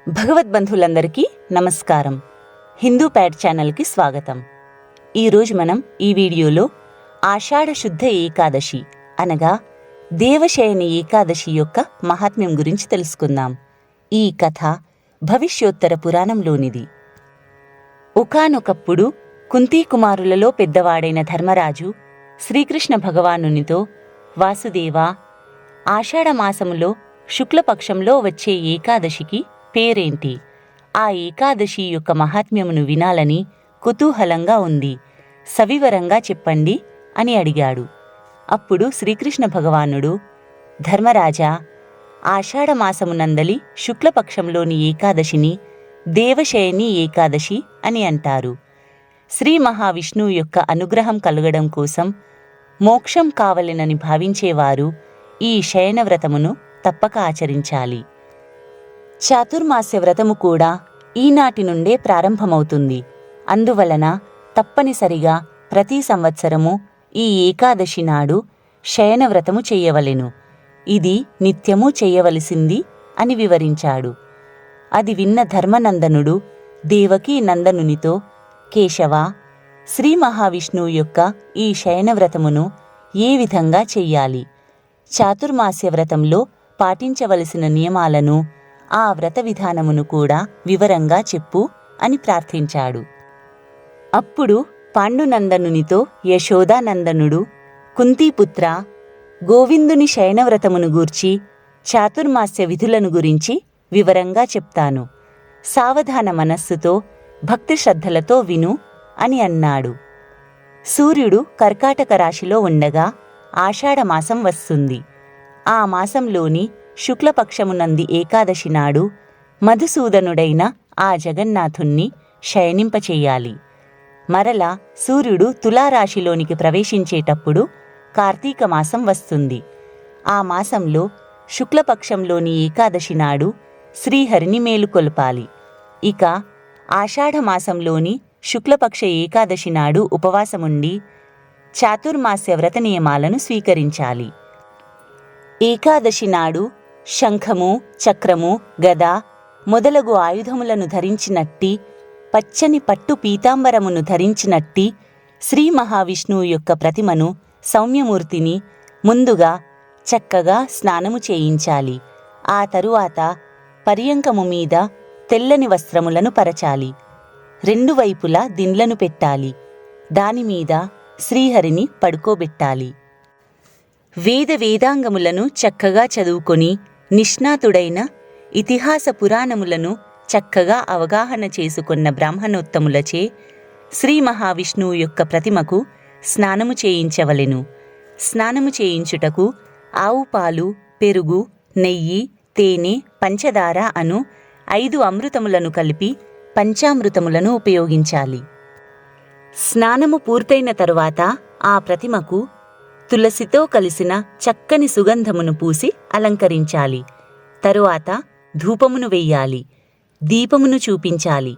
భగవద్బంధువులందరికీ నమస్కారం. హిందూ ప్యాడ్ ఛానల్కి స్వాగతం. ఈరోజు మనం ఈ వీడియోలో ఆషాఢ శుద్ధ ఏకాదశి అనగా దేవశయని ఏకాదశి యొక్క మహాత్మ్యం గురించి తెలుసుకుందాం. ఈ కథ భవిష్యోత్తర పురాణంలోనిది. ఒకానొకప్పుడు కుంతీకుమారులలో పెద్దవాడైన ధర్మరాజు శ్రీకృష్ణ భగవానునితో, వాసుదేవా, ఆషాఢమాసములో శుక్లపక్షంలో వచ్చే ఏకాదశికి పేరేంటి? ఆ ఏకాదశి యొక్క మహాత్మ్యమును వినాలని కుతూహలంగా ఉంది, సవివరంగా చెప్పండి అని అడిగాడు. అప్పుడు శ్రీకృష్ణ భగవానుడు, ధర్మరాజా, ఆషాఢమాసమునందలి శుక్లపక్షంలోని ఏకాదశిని దేవశయని ఏకాదశి అని అంటారు. శ్రీ మహావిష్ణువు యొక్క అనుగ్రహం కలగడం కోసం మోక్షం కావలెనని భావించేవారు ఈ శయన వ్రతమును తప్పక ఆచరించాలి. చాతుర్మాస్య వ్రతము కూడా ఈనాటి నుండే ప్రారంభమవుతుంది. అందువలన తప్పనిసరిగా ప్రతి సంవత్సరము ఈ ఏకాదశి నాడు శయన వ్రతము చెయ్యవలెను. ఇది నిత్యము చెయ్యవలసింది అని వివరించాడు. అది విన్న ధర్మనందనుడు దేవకీ నందనునితో, కేశవా, శ్రీ మహావిష్ణువు యొక్క ఈ శయన వ్రతమును ఏ విధంగా చెయ్యాలి? చాతుర్మాస్య వ్రతంలో పాటించవలసిన నియమాలను, ఆ వ్రత విధానమును కూడా వివరంగా చెప్పు అని ప్రార్థించాడు. అప్పుడు పాండునందనునితో యశోదానందనుడు, కుంతీపుత్ర, గోవిందుని శయనవ్రతమును గూర్చి చాతుర్మాస్య విధులను గురించి వివరంగా చెప్తాను. సావధాన మనస్సుతో భక్తి శ్రద్ధలతో విను అని అన్నాడు. సూర్యుడు కర్కాటక రాశిలో ఉండగా ఆషాఢమాసం వస్తుంది. ఆ మాసంలోని శుక్లపక్షమునంది ఏకాదశి నాడు మధుసూదనుడైన ఆ జగన్నాథుణ్ణి శయనింపచెయ్యాలి. మరలా సూర్యుడు తులారాశిలోనికి ప్రవేశించేటప్పుడు కార్తీక మాసం వస్తుంది. ఆ మాసంలో శుక్లపక్షంలోని ఏకాదశి నాడు శ్రీహరిని మేలుకొల్పాలి. ఇక ఆషాఢమాసంలోని శుక్లపక్ష ఏకాదశి నాడు ఉపవాసముండి చాతుర్మాస్య వ్రత నియమాలను స్వీకరించాలి. ఏకాదశి నాడు శంఖము, చక్రము, గద మొదలగు ఆయుధములను ధరించినట్టి, పచ్చని పట్టు పీతాంబరమును ధరించినట్టి శ్రీ మహావిష్ణువు యొక్క ప్రతిమను, సౌమ్యమూర్తిని ముందుగా చక్కగా స్నానము చేయించాలి. ఆ తరువాత పర్యంకము మీద తెల్లని వస్త్రములను పరచాలి. రెండు వైపులా దిండ్లను పెట్టాలి. దానిమీద శ్రీహరిని పడుకోబెట్టాలి. వేదాంగములను చక్కగా చదువుకొని నిష్ణాతుడైన ఇతిహాస పురాణములను చక్కగా అవగాహన చేసుకున్న బ్రాహ్మణోత్తములచే శ్రీ మహావిష్ణువు యొక్క ప్రతిమకు స్నానము చేయించవలెను. స్నానము చేయించుటకు ఆవు పాలు, పెరుగు, నెయ్యి, తేనె, పంచదార అను 5 అమృతములను కలిపి పంచామృతములను ఉపయోగించాలి. స్నానము పూర్తయిన తరువాత ఆ ప్రతిమకు తులసితో కలిసిన చక్కని సుగంధమును పూసి అలంకరించాలి. తరువాత ధూపమును వెయ్యాలి. దీపమును చూపించాలి.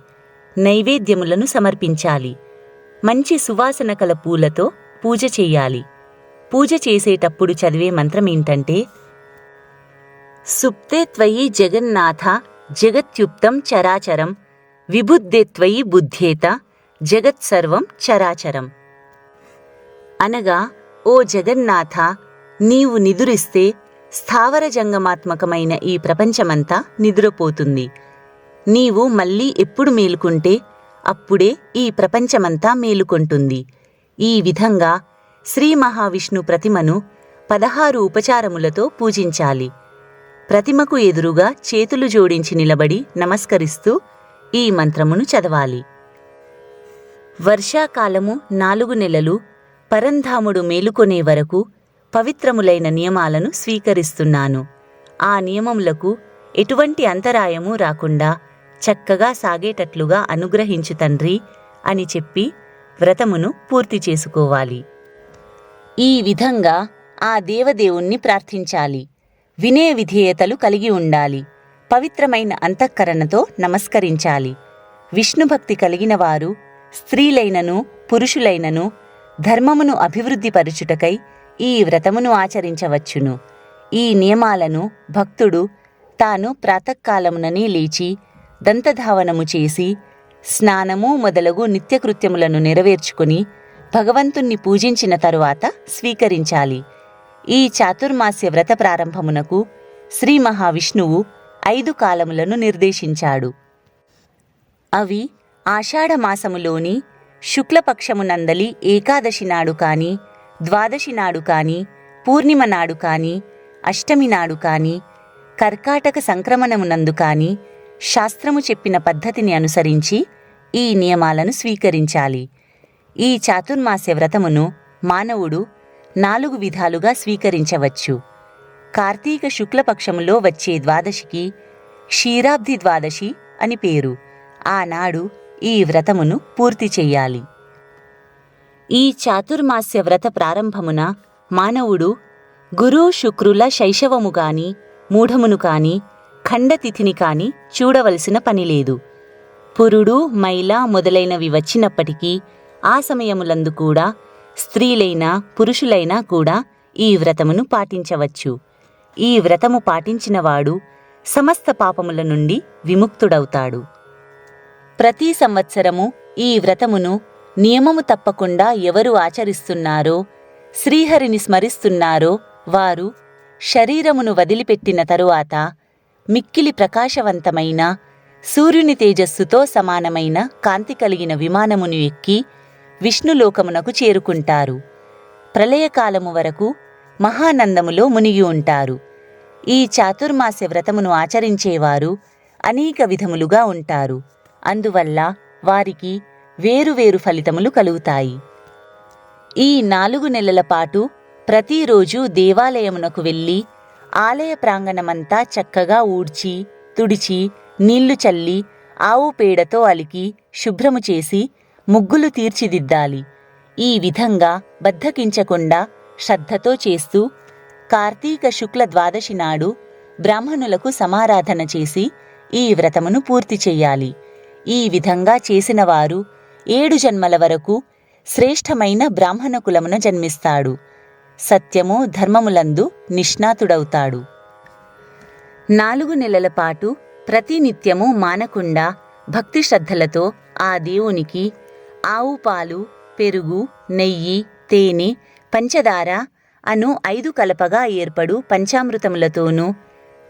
నైవేద్యములను సమర్పించాలి. మంచి సువాసన కల పూలతో పూజ చెయ్యాలి. పూజ చేసేటప్పుడు చదివే మంత్రమేంటంటే, సుప్తే త్వయి జగన్నాథ జగత్యుప్తం చరాచరం విబుద్ధే త్వయి బుద్ధేత జగత్సర్వం చరాచరం. అనగా, ఓ జగన్నాథ, నీవు నిదురిస్తే స్థావర జంగమాత్మకమైన ఈ ప్రపంచమంతా నిద్రపోతుంది. నీవు మళ్ళీ ఎప్పుడు మేలుకుంటే అప్పుడే ఈ ప్రపంచమంతా మేలుకొంటుంది. ఈ విధంగా శ్రీ మహావిష్ణు ప్రతిమను 16 ఉపచారములతో పూజించాలి. ప్రతిమకు ఎదురుగా చేతులు జోడించి నిలబడి నమస్కరిస్తూ ఈ మంత్రమును చదవాలి. వర్షాకాలము 4 నెలలు పరంధాముడు మేలుకొనే వరకు పవిత్రములైన నియమాలను స్వీకరిస్తున్నాను. ఆ నియమములకు ఎటువంటి అంతరాయము రాకుండా చక్కగా సాగేటట్లుగా అనుగ్రహించు తండ్రి అని చెప్పి వ్రతమును పూర్తి చేసుకోవాలి. ఈ విధంగా ఆ దేవదేవుణ్ణి ప్రార్థించాలి. వినయ విధేయతలు కలిగి ఉండాలి. పవిత్రమైన అంతఃకరణతో నమస్కరించాలి. విష్ణుభక్తి కలిగిన వారు స్త్రీలైనను పురుషులైనను ధర్మమును అభివృద్ధిపరచుటకై ఈ వ్రతమును ఆచరించవచ్చును. ఈ నియమాలను భక్తుడు తాను ప్రాతకాలముననే లేచి దంతధావనము చేసి స్నానము మొదలగు నిత్యకృత్యములను నెరవేర్చుకుని భగవంతుణ్ణి పూజించిన తరువాత స్వీకరించాలి. ఈ చాతుర్మాస్య వ్రత ప్రారంభమునకు శ్రీ మహావిష్ణువు 5 కాలములను నిర్దేశించాడు. అవి ఆషాఢమాసములోని శుక్లపక్షమునందలి ఏకాదశి నాడు కాని, ద్వాదశి నాడు కాని, పూర్ణిమ నాడు కాని, అష్టమి నాడు కాని, కర్కాటక సంక్రమణమునందు కాని శాస్త్రము చెప్పిన పద్ధతిని అనుసరించి ఈ నియమాలను స్వీకరించాలి. ఈ చాతుర్మాస్య వ్రతమును మానవుడు 4 విధాలుగా స్వీకరించవచ్చు. కార్తీక శుక్లపక్షములో వచ్చే ద్వాదశికి క్షీరాబ్ది ద్వాదశి అని పేరు. ఆనాడు ఈ వ్రతమును పూర్తి చెయ్యాలి. ఈ చాతుర్మాస్య వ్రత ప్రారంభమున మానవుడు గురు శుక్రుల శైశవము గాని, మూఢమును కాని, ఖండతిథిని కాని చూడవలసిన పనిలేదు. పురుడు, మైల మొదలైనవి వచ్చినప్పటికీ ఆ సమయములందు కూడా స్త్రీలైనా పురుషులైనా కూడా ఈ వ్రతమును పాటించవచ్చు. ఈ వ్రతము పాటించినవాడు సమస్త పాపముల నుండి విముక్తుడవుతాడు. ప్రతి సంవత్సరము ఈ వ్రతమును నియమము తప్పకుండా ఎవరు ఆచరిస్తున్నారో, శ్రీహరిని స్మరిస్తున్నారో వారు శరీరమును వదిలిపెట్టిన తరువాత మిక్కిలి ప్రకాశవంతమైన సూర్యుని తేజస్సుతో సమానమైన కాంతి కలిగిన విమానమును ఎక్కి విష్ణులోకమునకు చేరుకుంటారు. ప్రళయకాలము వరకు మహానందములో మునిగి ఉంటారు. ఈ చాతుర్మాస్య వ్రతమును ఆచరించేవారు అనేక విధములుగా ఉంటారు. అందువల్ల వారికి వేరువేరు ఫలితములు కలుగుతాయి. ఈ 4 నెలల పాటు ప్రతిరోజు దేవాలయమునకు వెళ్ళి ఆలయ ప్రాంగణమంతా చక్కగా ఊడ్చి, తుడిచి, నీళ్లు చల్లి, ఆవు పేడతో అలికి శుభ్రము చేసి ముగ్గులు తీర్చిదిద్దాలి. ఈ విధంగా బద్ధకించకుండా శ్రద్ధతో చేస్తూ కార్తీక శుక్ల ద్వాదశి నాడు బ్రాహ్మణులకు సమారాధన చేసి ఈ వ్రతమును పూర్తి చెయ్యాలి. ఈ విధంగా చేసిన వారు 7 జన్మల వరకు శ్రేష్టమైన బ్రాహ్మణ కులమున జన్మిస్తాడు. సత్యము ధర్మములందు నిష్ణాతుడవుతాడు. 4 నెలల పాటు ప్రతినిత్యము మానకుండా భక్తి శ్రద్ధలతో ఆ దేవునికి ఆవు పాలు, పెరుగు, నెయ్యి, తేనె, పంచదార అను 5 కలపగా ఏర్పడు పంచామృతములతోనూ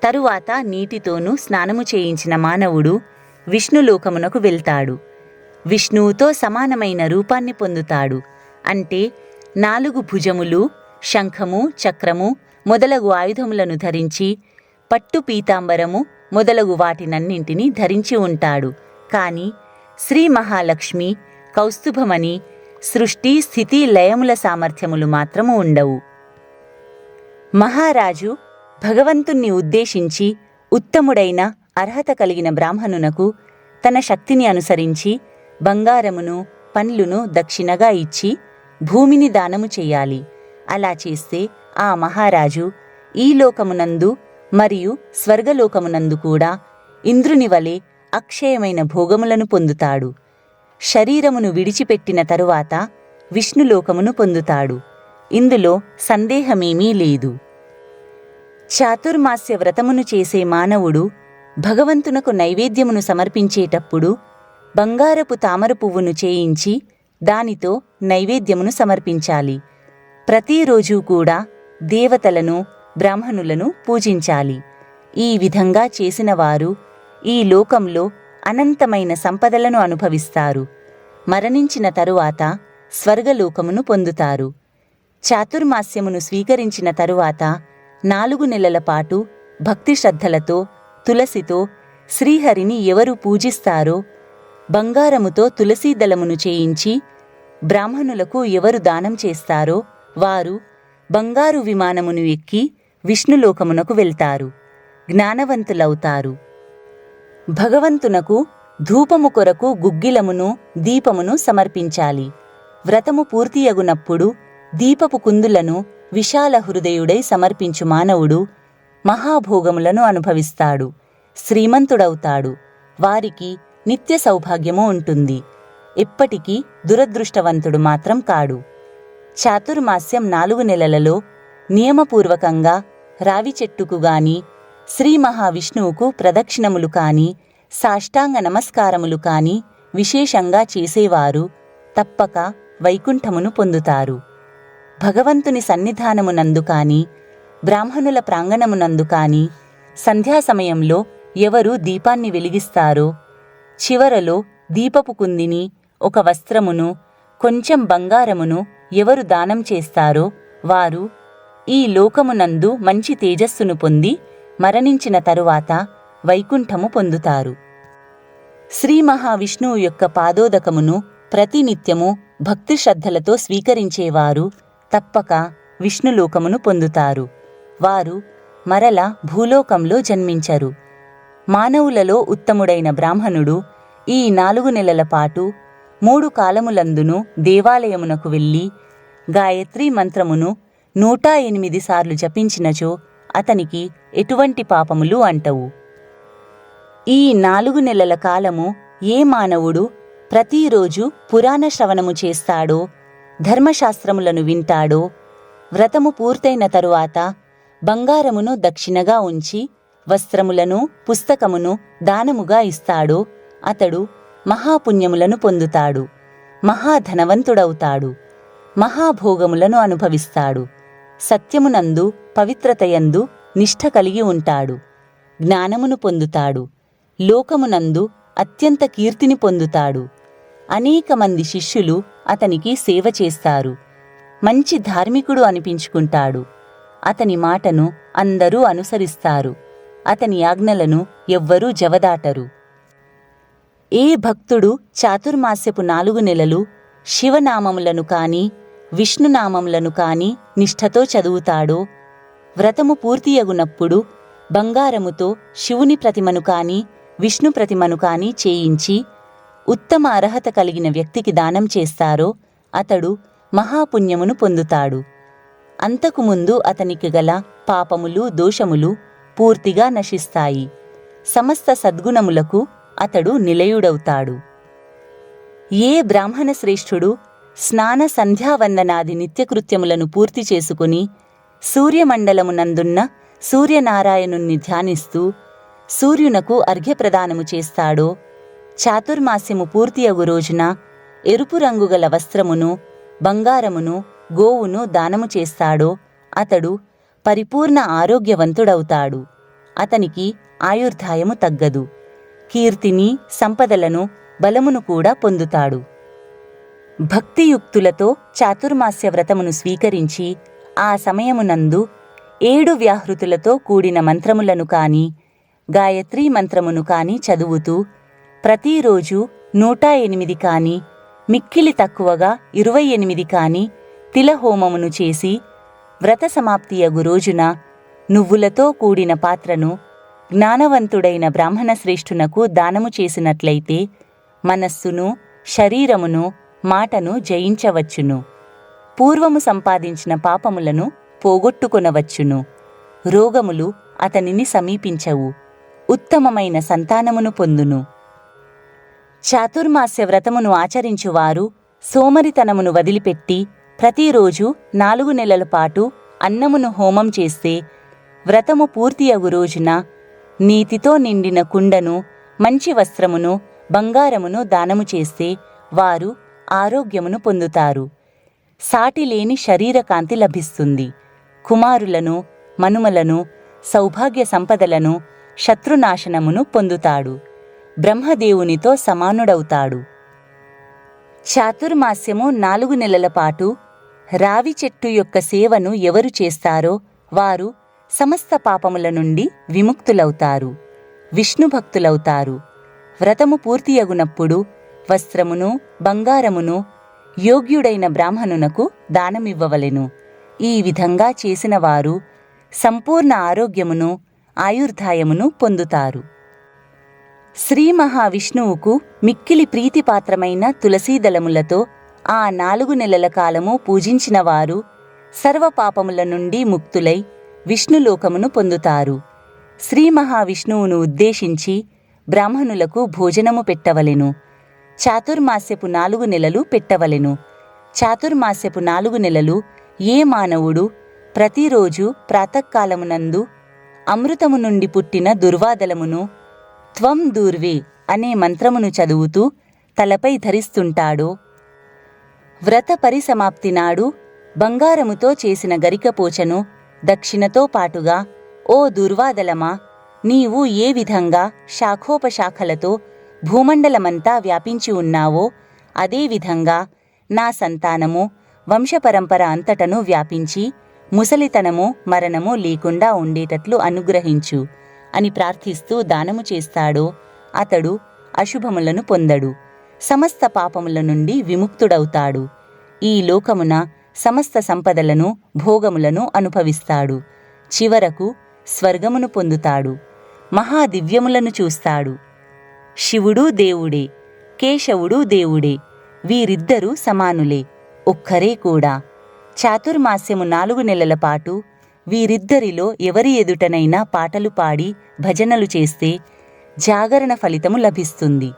తరువాత నీటితోనూ స్నానము చేయించిన మానవుడు విష్ణులోకమునకు వెళ్తాడు. విష్ణువుతో సమానమైన రూపాన్ని పొందుతాడు. అంటే 4 భుజములు, శంఖము, చక్రము మొదలగు ఆయుధములను ధరించి పట్టు పీతాంబరము మొదలగు వాటినన్నింటినీ ధరించి ఉంటాడు. కాని శ్రీ మహాలక్ష్మి, కౌస్తుభమని సృష్టి స్థితి లయముల సామర్థ్యములు మాత్రము ఉండవు. మహారాజు భగవంతుణ్ణి ఉద్దేశించి ఉత్తముడైన అర్హత కలిగిన బ్రాహ్మణునకు తన శక్తిని అనుసరించి బంగారమును, పండ్లును దక్షిణగా ఇచ్చి భూమిని దానము చెయ్యాలి. అలా చేస్తే ఆ మహారాజు ఈ లోకమునందు మరియు స్వర్గలోకమునందు కూడా ఇంద్రుని వలె అక్షయమైన భోగములను పొందుతాడు. శరీరమును విడిచిపెట్టిన తరువాత విష్ణులోకమును పొందుతాడు. ఇందులో సందేహమేమీ లేదు. చాతుర్మాస్య వ్రతమును చేసే మానవుడు భగవంతునకు నైవేద్యమును సమర్పించేటప్పుడు బంగారపు తామర పువ్వును చేయించి దానితో నైవేద్యమును సమర్పించాలి. ప్రతిరోజూ కూడా దేవతలను, బ్రాహ్మణులను పూజించాలి. ఈ విధంగా చేసిన వారు ఈ లోకంలో అనంతమైన సంపదలను అనుభవిస్తారు. మరణించిన తరువాత స్వర్గలోకమును పొందుతారు. చాతుర్మాస్యమును స్వీకరించిన తరువాత 4 నెలల పాటు భక్తి శ్రద్ధలతో తులసితో శ్రీహరిని ఎవరు పూజిస్తారో, బంగారముతో తులసీదళమును చేయించి బ్రాహ్మణులకు ఎవరు దానం చేస్తారో వారు బంగారు విమానమును ఎక్కి విష్ణులోకమునకు వెళ్తారు, జ్ఞానవంతులవుతారు. భగవంతునకు ధూపము కొరకు గుగ్గిలమును, దీపమును సమర్పించాలి. వ్రతము పూర్తియగునప్పుడు దీపపు కుందులను విశాల హృదయుడై సమర్పించు మానవుడు మహాభోగములను అనుభవిస్తాడు, శ్రీమంతుడవుతాడు. వారికి నిత్య సౌభాగ్యము ఉంటుంది. ఎప్పటికీ దురదృష్టవంతుడు మాత్రం కాడు. చాతుర్మాస్యం 4 నెలలలో నియమపూర్వకంగా రావి చెట్టుకు గాని, శ్రీ మహావిష్ణువుకు ప్రదక్షిణములు కాని, సాష్టాంగ నమస్కారములు కాని విశేషంగా చేసేవారు తప్పక వైకుంఠమును పొందుతారు. భగవంతుని సన్నిధానమునందు కాని బ్రాహ్మణుల ప్రాంగణమునందు కాని సంధ్యా సమయంలో ఎవరు దీపాన్ని వెలిగిస్తారో, చివరలో దీపపు కుందిని, ఒక వస్త్రమును, కొంచెం బంగారమును ఎవరు దానం చేస్తారో వారు ఈ లోకమునందు మంచి తేజస్సును పొంది మరణించిన తరువాత వైకుంఠము పొందుతారు. శ్రీ మహావిష్ణువు యొక్క పాదోదకమును ప్రతినిత్యము భక్తి శ్రద్ధలతో స్వీకరించేవారు తప్పక విష్ణులోకమును పొందుతారు. వారు మరల భూలోకంలో జన్మించరు. మానవులలో ఉత్తముడైన బ్రాహ్మణుడు ఈ 4 నెలల పాటు 3 కాలములందును దేవాలయమునకు వెళ్ళి గాయత్రీ మంత్రమును 108 సార్లు జపించినచో అతనికి ఎటువంటి పాపములు అంటవు. ఈ 4 నెలల కాలము ఏ మానవుడు ప్రతిరోజు పురాణ శ్రవణము చేస్తాడో, ధర్మశాస్త్రములను వింటాడో, వ్రతము పూర్తయిన తరువాత బంగారమును దక్షిణగా ఉంచి వస్త్రములను, పుస్తకమును దానముగా ఇస్తాడో అతడు మహాపుణ్యములను పొందుతాడు, మహాధనవంతుడవుతాడు, మహాభోగములను అనుభవిస్తాడు. సత్యమునందు, పవిత్రతయందు నిష్ఠ కలిగి ఉంటాడు, జ్ఞానమును పొందుతాడు, లోకమునందు అత్యంత కీర్తిని పొందుతాడు. అనేక మంది శిష్యులు అతనికి సేవ చేస్తారు. మంచి ధార్మికుడు అనిపించుకుంటాడు. అతని మాటను అందరూ అనుసరిస్తారు. అతని ఆజ్ఞలను ఎవ్వరూ జవదాటరు. ఏ భక్తుడు చాతుర్మాస్యపు 4 నెలలు శివనామములను కాని విష్ణునామములను కాని నిష్ఠతో చదువుతాడో, వ్రతము పూర్తియగునప్పుడు బంగారముతో శివుని ప్రతిమను కాని విష్ణు ప్రతిమను కాని చేయించి ఉత్తమ అర్హత కలిగిన వ్యక్తికి దానం చేస్తారో అతడు మహాపుణ్యమును పొందుతాడు. అంతకుముందు అతనికి గల పాపములు, దోషములు పూర్తిగా నశిస్తాయి. సమస్త సద్గుణములకు అతడు నిలయుడవుతాడు. ఏ బ్రాహ్మణ శ్రేష్ఠుడు స్నాన సంధ్యావందనాది నిత్యకృత్యములను పూర్తి చేసుకుని సూర్యమండలమునందున్న సూర్యనారాయణుణ్ణి ధ్యానిస్తూ సూర్యునకు అర్ఘ్యప్రదానము చేస్తాడో, చాతుర్మాస్యము పూర్తియగు రోజున ఎరుపు రంగుగల వస్త్రమును, బంగారమును, గోవును దానము చేస్తాడో అతడు పరిపూర్ణ ఆరోగ్యవంతుడవుతాడు. అతనికి ఆయుర్దాయము తగ్గదు. కీర్తిని, సంపదలను, బలమును కూడా పొందుతాడు. భక్తియుక్తులతో చాతుర్మాస్య వ్రతమును స్వీకరించి ఆ సమయమునందు 7 వ్యాహృతులతో కూడిన మంత్రములను కాని గాయత్రీ మంత్రమును కాని చదువుతూ ప్రతిరోజు 108 కాని మిక్కిలి తక్కువగా 28 కాని తిలహోమమును చేసి వ్రత సమాప్తియగు రోజున నువ్వులతో కూడిన పాత్రను జ్ఞానవంతుడైన బ్రాహ్మణ శ్రేష్ఠునకు దానము చేసినట్లయితే మనస్సును, శరీరమును, మాటను జయించవచ్చును. పూర్వము సంపాదించిన పాపములను పోగొట్టుకొనవచ్చును. రోగములు అతనిని సమీపించవు. ఉత్తమమైన సంతానమును పొందును. చాతుర్మాస్య వ్రతమును ఆచరించువారు సోమరితనమును వదిలిపెట్టి ప్రతిరోజు 4 నెలల పాటు అన్నమును హోమం చేస్తే వ్రతము పూర్తియగు రోజున నీతితో నిండిన కుండను, మంచి వస్త్రమును, బంగారమును దానము చేస్తే వారు ఆరోగ్యమును పొందుతారు. సాటిలేని శరీరకాంతి లభిస్తుంది. కుమారులను, మనుమలను, సౌభాగ్య సంపదలను, శత్రునాశనమును పొందుతాడు. బ్రహ్మదేవునితో సమానుడవుతాడు. చాతుర్మాస్యము 4 నెలల పాటు రావి చెట్టు యొక్క సేవను ఎవరు చేస్తారో వారు సమస్త పాపముల నుండి విముక్తులవుతారు, విష్ణుభక్తులవుతారు. వ్రతము పూర్తియగునప్పుడు వస్త్రమును, బంగారమును యోగ్యుడైన బ్రాహ్మణునకు దానమివ్వవలెను. ఈ విధంగా చేసిన వారు సంపూర్ణ ఆరోగ్యమును, ఆయుర్దాయమును పొందుతారు. శ్రీ మహావిష్ణువుకు మిక్కిలి ప్రీతిపాత్రమైన తులసీదళములతో ఆ 4 నెలల కాలము పూజించిన వారు సర్వపాపముల నుండి ముక్తులై విష్ణులోకమును పొందుతారు. శ్రీ మహావిష్ణువును ఉద్దేశించి బ్రాహ్మణులకు భోజనము పెట్టవలెను. చాతుర్మాస్యపు 4 నెలలు పెట్టవలెను. చాతుర్మాస్యపు 4 నెలలు ఏ మానవుడు ప్రతిరోజు ప్రాతకాలమునందు అమృతము నుండి పుట్టిన దుర్వాదలమును, త్వం దూర్వే అనే మంత్రమును చదువుతూ తలపై ధరిస్తుంటాడో, వ్రత పరిసమాప్తి నాడు బంగారముతో చేసిన గరికపోచను దక్షిణతో పాటుగా, ఓ దుర్వాదలమా, నీవు ఏ విధంగా శాఖోపశాఖలతో భూమండలమంతా వ్యాపించి ఉన్నావో అదేవిధంగా నా సంతానము వంశపరంపర అంతటను వ్యాపించి ముసలితనము మరణము లేకుండా ఉండేటట్లు అనుగ్రహించు అని ప్రార్థిస్తూ దానము చేస్తాడో అతడు అశుభములను పొందడు, సమస్త పాపముల నుండి విముక్తుడవుతాడు. ఈ లోకమున సమస్త సంపదలను భోగములను అనుభవిస్తాడు. చివరకు స్వర్గమును పొందుతాడు. మహాదివ్యములను చూస్తాడు. శివుడు దేవుడే, కేశవుడు దేవుడే, వీరిద్దరూ సమానులే, ఒక్కరే కూడా. చాతుర్మాస్యము 4 నెలల పాటు వీరిద్దరిలో ఎవరి ఎదుటనైనా పాటలు పాడి భజనలు చేస్తే జాగరణ ఫలితము లభిస్తుంది.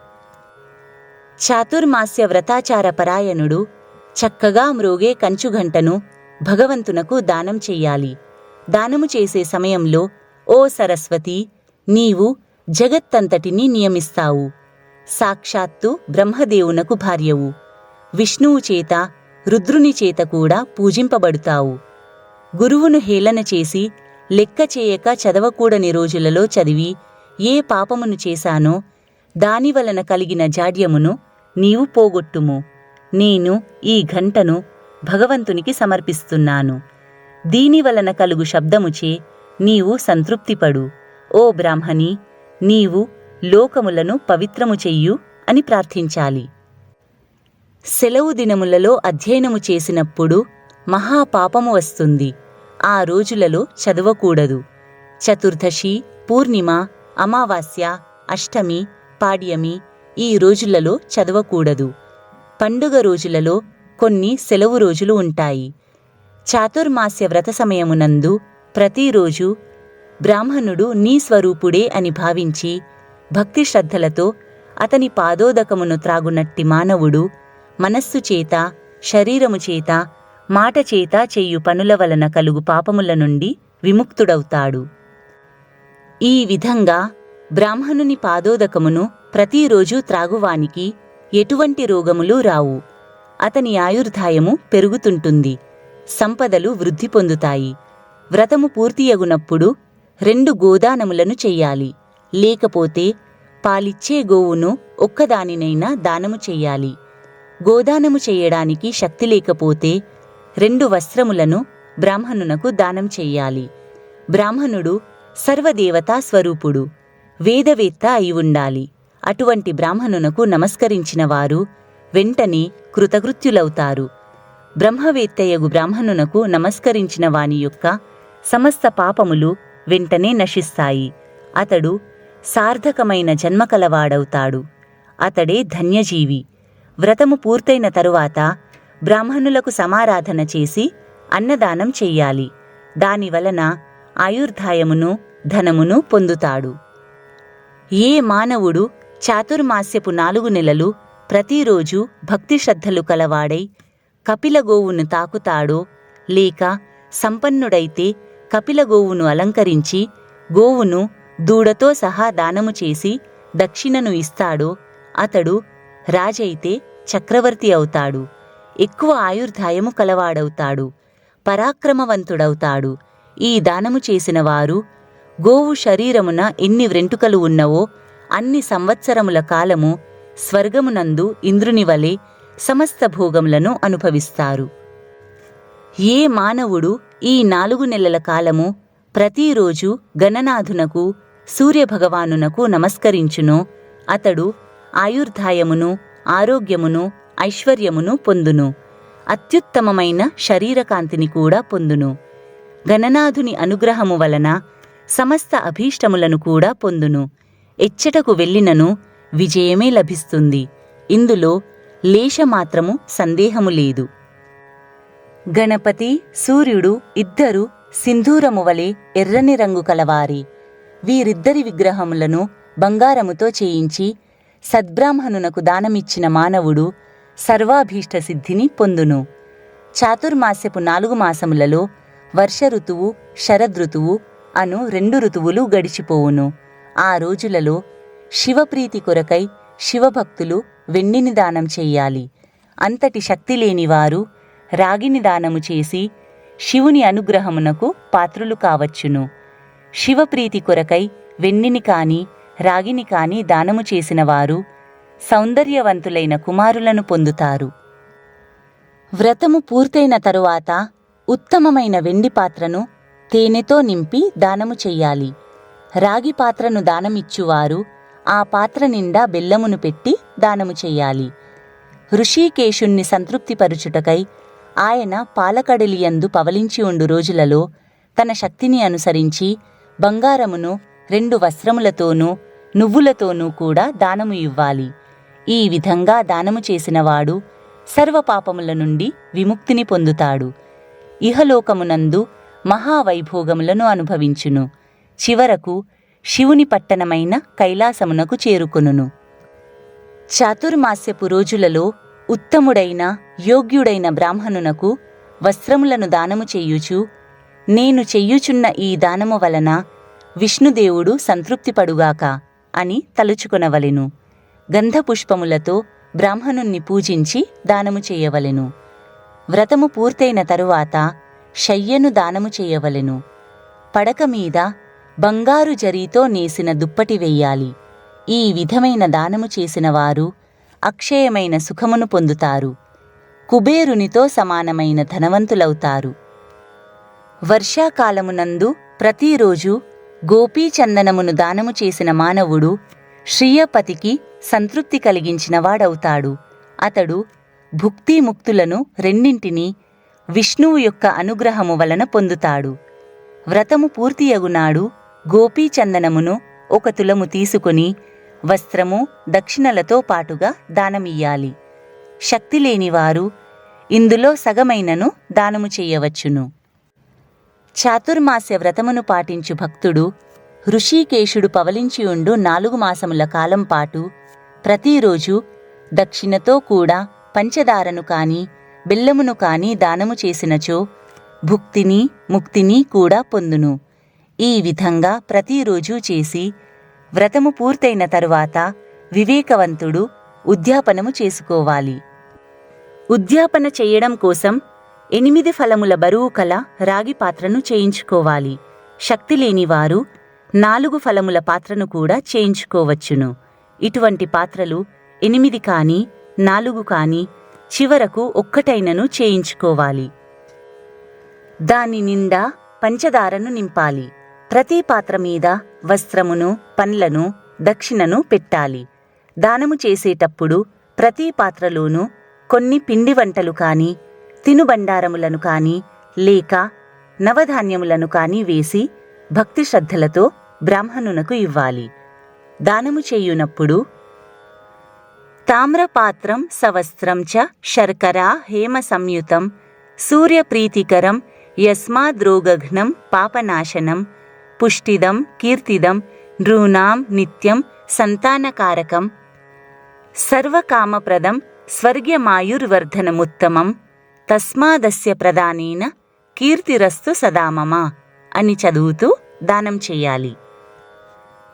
చాతుర్మాస్య వ్రతాచార పరాయణుడు చక్కగా మ్రోగే కంచుఘంటను భగవంతునకు దానం చెయ్యాలి. దానము చేసే సమయంలో, ఓ సరస్వతి, నీవు జగత్తంతటినీ నియమిస్తావు. సాక్షాత్తు బ్రహ్మదేవునకు భార్యవు. విష్ణువు చేత రుద్రుని చేత కూడా పూజింపబడుతావు. గురువును హేళన చేసి లెక్క చేయక చదవకూడని రోజులలో చదివి ఏ పాపమును చేశానో దానివలన కలిగిన జాడ్యమును నీవు పోగొట్టుము. నేను ఈ ఘంటను భగవంతునికి సమర్పిస్తున్నాను. దీనివలన కలుగు శబ్దముచే నీవు సంతృప్తిపడు. ఓ బ్రాహ్మణి, నీవు లోకములను పవిత్రము చెయ్యు అని ప్రార్థించాలి. సెలవు దినములలో అధ్యయనము చేసినప్పుడు మహాపాపము వస్తుంది. ఆ రోజులలో చదవకూడదు. చతుర్దశి, పూర్ణిమ, అమావాస్య, అష్టమి, పాడ్యమి ఈ రోజులలో చదవకూడదు. పండుగ రోజులలో కొన్ని సెలవు రోజులు ఉంటాయి. చాతుర్మాస్య వ్రత సమయమునందు ప్రతిరోజు బ్రాహ్మణుడు నీ స్వరూపుడే అని భావించి భక్తి శ్రద్ధలతో అతని పాదోదకమును త్రాగునట్టి మానవుడు మనస్సు చేత, శరీరము చేత, మాట చేత చెయ్యు పనుల వలన కలుగు పాపముల నుండి విముక్తుడవుతాడు. ఈ విధంగా బ్రాహ్మణుని పాదోదకమును ప్రతిరోజు త్రాగువానికి ఎటువంటి రోగములు రావు. అతని ఆయుర్దాయము పెరుగుతుంటుంది. సంపదలు వృద్ధి పొందుతాయి. వ్రతము పూర్తియగునప్పుడు 2 గోదానములను చెయ్యాలి. లేకపోతే పాలిచ్చే గోవును ఒక్కదానినైనా దానము చెయ్యాలి. గోదానము చెయ్యడానికి శక్తి లేకపోతే 2 వస్త్రములను బ్రాహ్మణునకు దానం చెయ్యాలి. బ్రాహ్మణుడు సర్వదేవతా స్వరూపుడు, వేదవేత్త అయి ఉండాలి. అటువంటి బ్రాహ్మణునకు నమస్కరించిన వారు వెంటనే కృతకృత్యులవుతారు. బ్రహ్మవేత్తయగు బ్రాహ్మణునకు నమస్కరించిన వాని యొక్క సమస్త పాపములు వెంటనే నశిస్తాయి. అతడు సార్థకమైన జన్మ కలవాడవుతాడు. అతడే ధన్యజీవి. వ్రతము పూర్తయిన తరువాత బ్రాహ్మణులకు సమారాధన చేసి అన్నదానం చెయ్యాలి. దానివలన ఆయుర్దాయమును ధనమును పొందుతాడు. ఏ మానవుడు చాతుర్మాస్యపు 4 నెలలు ప్రతిరోజు భక్తి శ్రద్ధలు కలవాడై కపిలగోవును తాకుతాడో, లేక సంపన్నుడైతే కపిలగోవును అలంకరించి గోవును దూడతో సహా దానము చేసి దక్షిణను ఇస్తాడో అతడు రాజైతే చక్రవర్తి అవుతాడు. ఎక్కువ ఆయుర్దాయము కలవాడవుతాడు. పరాక్రమవంతుడవుతాడు. ఈ దానము చేసిన వారు గోవు శరీరమున ఎన్ని వెంట్రుకలు ఉన్నవో అన్ని సంవత్సరముల కాలము స్వర్గమునందు ఇంద్రుని వలె సమస్త భోగములను అనుభవిస్తారు. ఏ మానవుడు ఈ 4 నెలల కాలము ప్రతిరోజు గణనాథునకు సూర్యభగవానునకు నమస్కరించునో అతడు ఆయుర్దాయమును, ఆరోగ్యమును, ఐశ్వర్యమును పొందును. అత్యుత్తమమైన శరీరకాంతిని కూడా పొందును. గణనాథుని అనుగ్రహము వలన సమస్త అభీష్టములను కూడా పొందును. ఎచ్చటకు వెళ్ళినను విజయమే లభిస్తుంది. ఇందులో లేశమాత్రము సందేహము లేదు. గణపతి, సూర్యుడు ఇద్దరు సింధూరము వలె ఎర్రని రంగు కలవారి. వీరిద్దరి విగ్రహములను బంగారముతో చేయించి సద్బ్రాహ్మణునకు దానమిచ్చిన మానవుడు సర్వాభీష్ట సిద్ధిని పొందును. చాతుర్మాస్యపు 4 మాసములలో వర్ష ఋతువు, శరదృతువు అను 2 ఋతువులు గడిచిపోవును. ఆ రోజులలో శివప్రీతి కొరకై శివభక్తులు వెండిని దానం చెయ్యాలి. అంతటి శక్తి లేనివారు రాగిని దానము చేసి శివుని అనుగ్రహమునకు పాత్రులు కావచ్చును. శివప్రీతి కొరకై వెండిని కాని రాగిని కాని దానము చేసిన వారు సౌందర్యవంతులైన కుమారులను పొందుతారు. వ్రతము పూర్తయిన తరువాత ఉత్తమమైన వెండి పాత్రను తేనెతో నింపి దానము చెయ్యాలి. రాగి పాత్రను దానమిచ్చువారు ఆ పాత్ర నిండా బెల్లమును పెట్టి దానము చెయ్యాలి. ఋషికేశుణ్ణి సంతృప్తిపరుచుటకై ఆయన పాలకడలియందు పవలించి ఉండు రోజులలో తన శక్తిని అనుసరించి బంగారమును 2 వస్త్రములతోనూ నువ్వులతోనూ కూడా దానము ఇవ్వాలి. ఈ విధంగా దానము చేసినవాడు సర్వపాపముల నుండి విముక్తిని పొందుతాడు. ఇహలోకమునందు మహావైభోగములను అనుభవించును. చివరకు శివుని పట్టణమైన కైలాసమునకు చేరుకొనును. చాతుర్మాస్యపు రోజులలో ఉత్తముడైన యోగ్యుడైన బ్రాహ్మణునకు వస్త్రములను దానము చెయ్యుచు, నేను చెయ్యుచున్న ఈ దానము వలన విష్ణుదేవుడు సంతృప్తిపడుగాక అని తలుచుకొనవలెను. గంధపుష్పములతో బ్రాహ్మణుణ్ణి పూజించి దానము చేయవలెను. వ్రతము పూర్తయిన తరువాత శయ్యను దానము చేయవలెను. పడక మీద బంగారు జరీతో నేసిన దుప్పటి వెయ్యాలి. ఈ విధమైన దానము చేసిన వారు అక్షయమైన సుఖమును పొందుతారు. కుబేరునితో సమానమైన ధనవంతులవుతారు. వర్షాకాలమునందు ప్రతిరోజు గోపీచందనమును దానము చేసిన మానవుడు శ్రీయపతికి సంతృప్తి కలిగించినవాడవుతాడు. అతడు భుక్తిముక్తులను రెండింటినీ విష్ణువు యొక్క అనుగ్రహము వలన పొందుతాడు. వ్రతము పూర్తియగునాడు గోపీచందనమును 1 తులము తీసుకుని వస్త్రము దక్షిణలతో పాటుగా దానమియ్యాలి. శక్తి లేనివారు ఇందులో సగమైనను దానము చెయ్యవచ్చును. చాతుర్మాస్య వ్రతమును పాటించు భక్తుడు ఋషికేశుడు పవలించియుండు 4 మాసముల కాలం పాటు ప్రతిరోజు దక్షిణతో కూడా పంచదారను కాని బెల్లమును కాని దానము చేసినచో భుక్తిని ముక్తిని కూడా పొందును. ఈ విధంగా ప్రతిరోజు చేసి వ్రతము పూర్తయిన తరువాత వివేకవంతుడు ఉద్యాపనము చేసుకోవాలి. ఉద్యాపన చెయ్యడం కోసం 8 ఫలముల బరువు కల రాగి పాత్రను చేయించుకోవాలి. శక్తి లేనివారు 4 ఫలముల పాత్రను కూడా చేయించుకోవచ్చును. ఇటువంటి పాత్రలు 8 కాని 4 కాని చివరకు 1 చేయించుకోవాలి. దాని నిండా పంచదారను నింపాలి. ప్రతి పాత్ర మీద వస్త్రమును పండ్లను దక్షిణను పెట్టాలి. దానము చేసేటప్పుడు ప్రతి పాత్రలోనూ కొన్ని పిండి వంటలు కాని తినుబండారములను కాని లేక నవధాన్యములను కాని వేసి భక్తి శ్రద్ధలతో బ్రాహ్మణునకు ఇవ్వాలి. దానము చేయునప్పుడు తామ్రపాత్రం సవస్త్రం చ శర్కరా హేమ సంయుతం సూర్యప్రీతికరం యస్మాద్రోగఘ్నం పాపనాశనం పుష్టిదం కీర్తిదం నృణాం నిత్యం సంతానకారకం సర్వకామప్రదం స్వర్గ్యమాయుర్వర్ధనముత్తమం తస్మాదస్య ప్రదానేన కీర్తిరస్తు సదామమ అని చదువుతూ దానం చెయ్యాలి.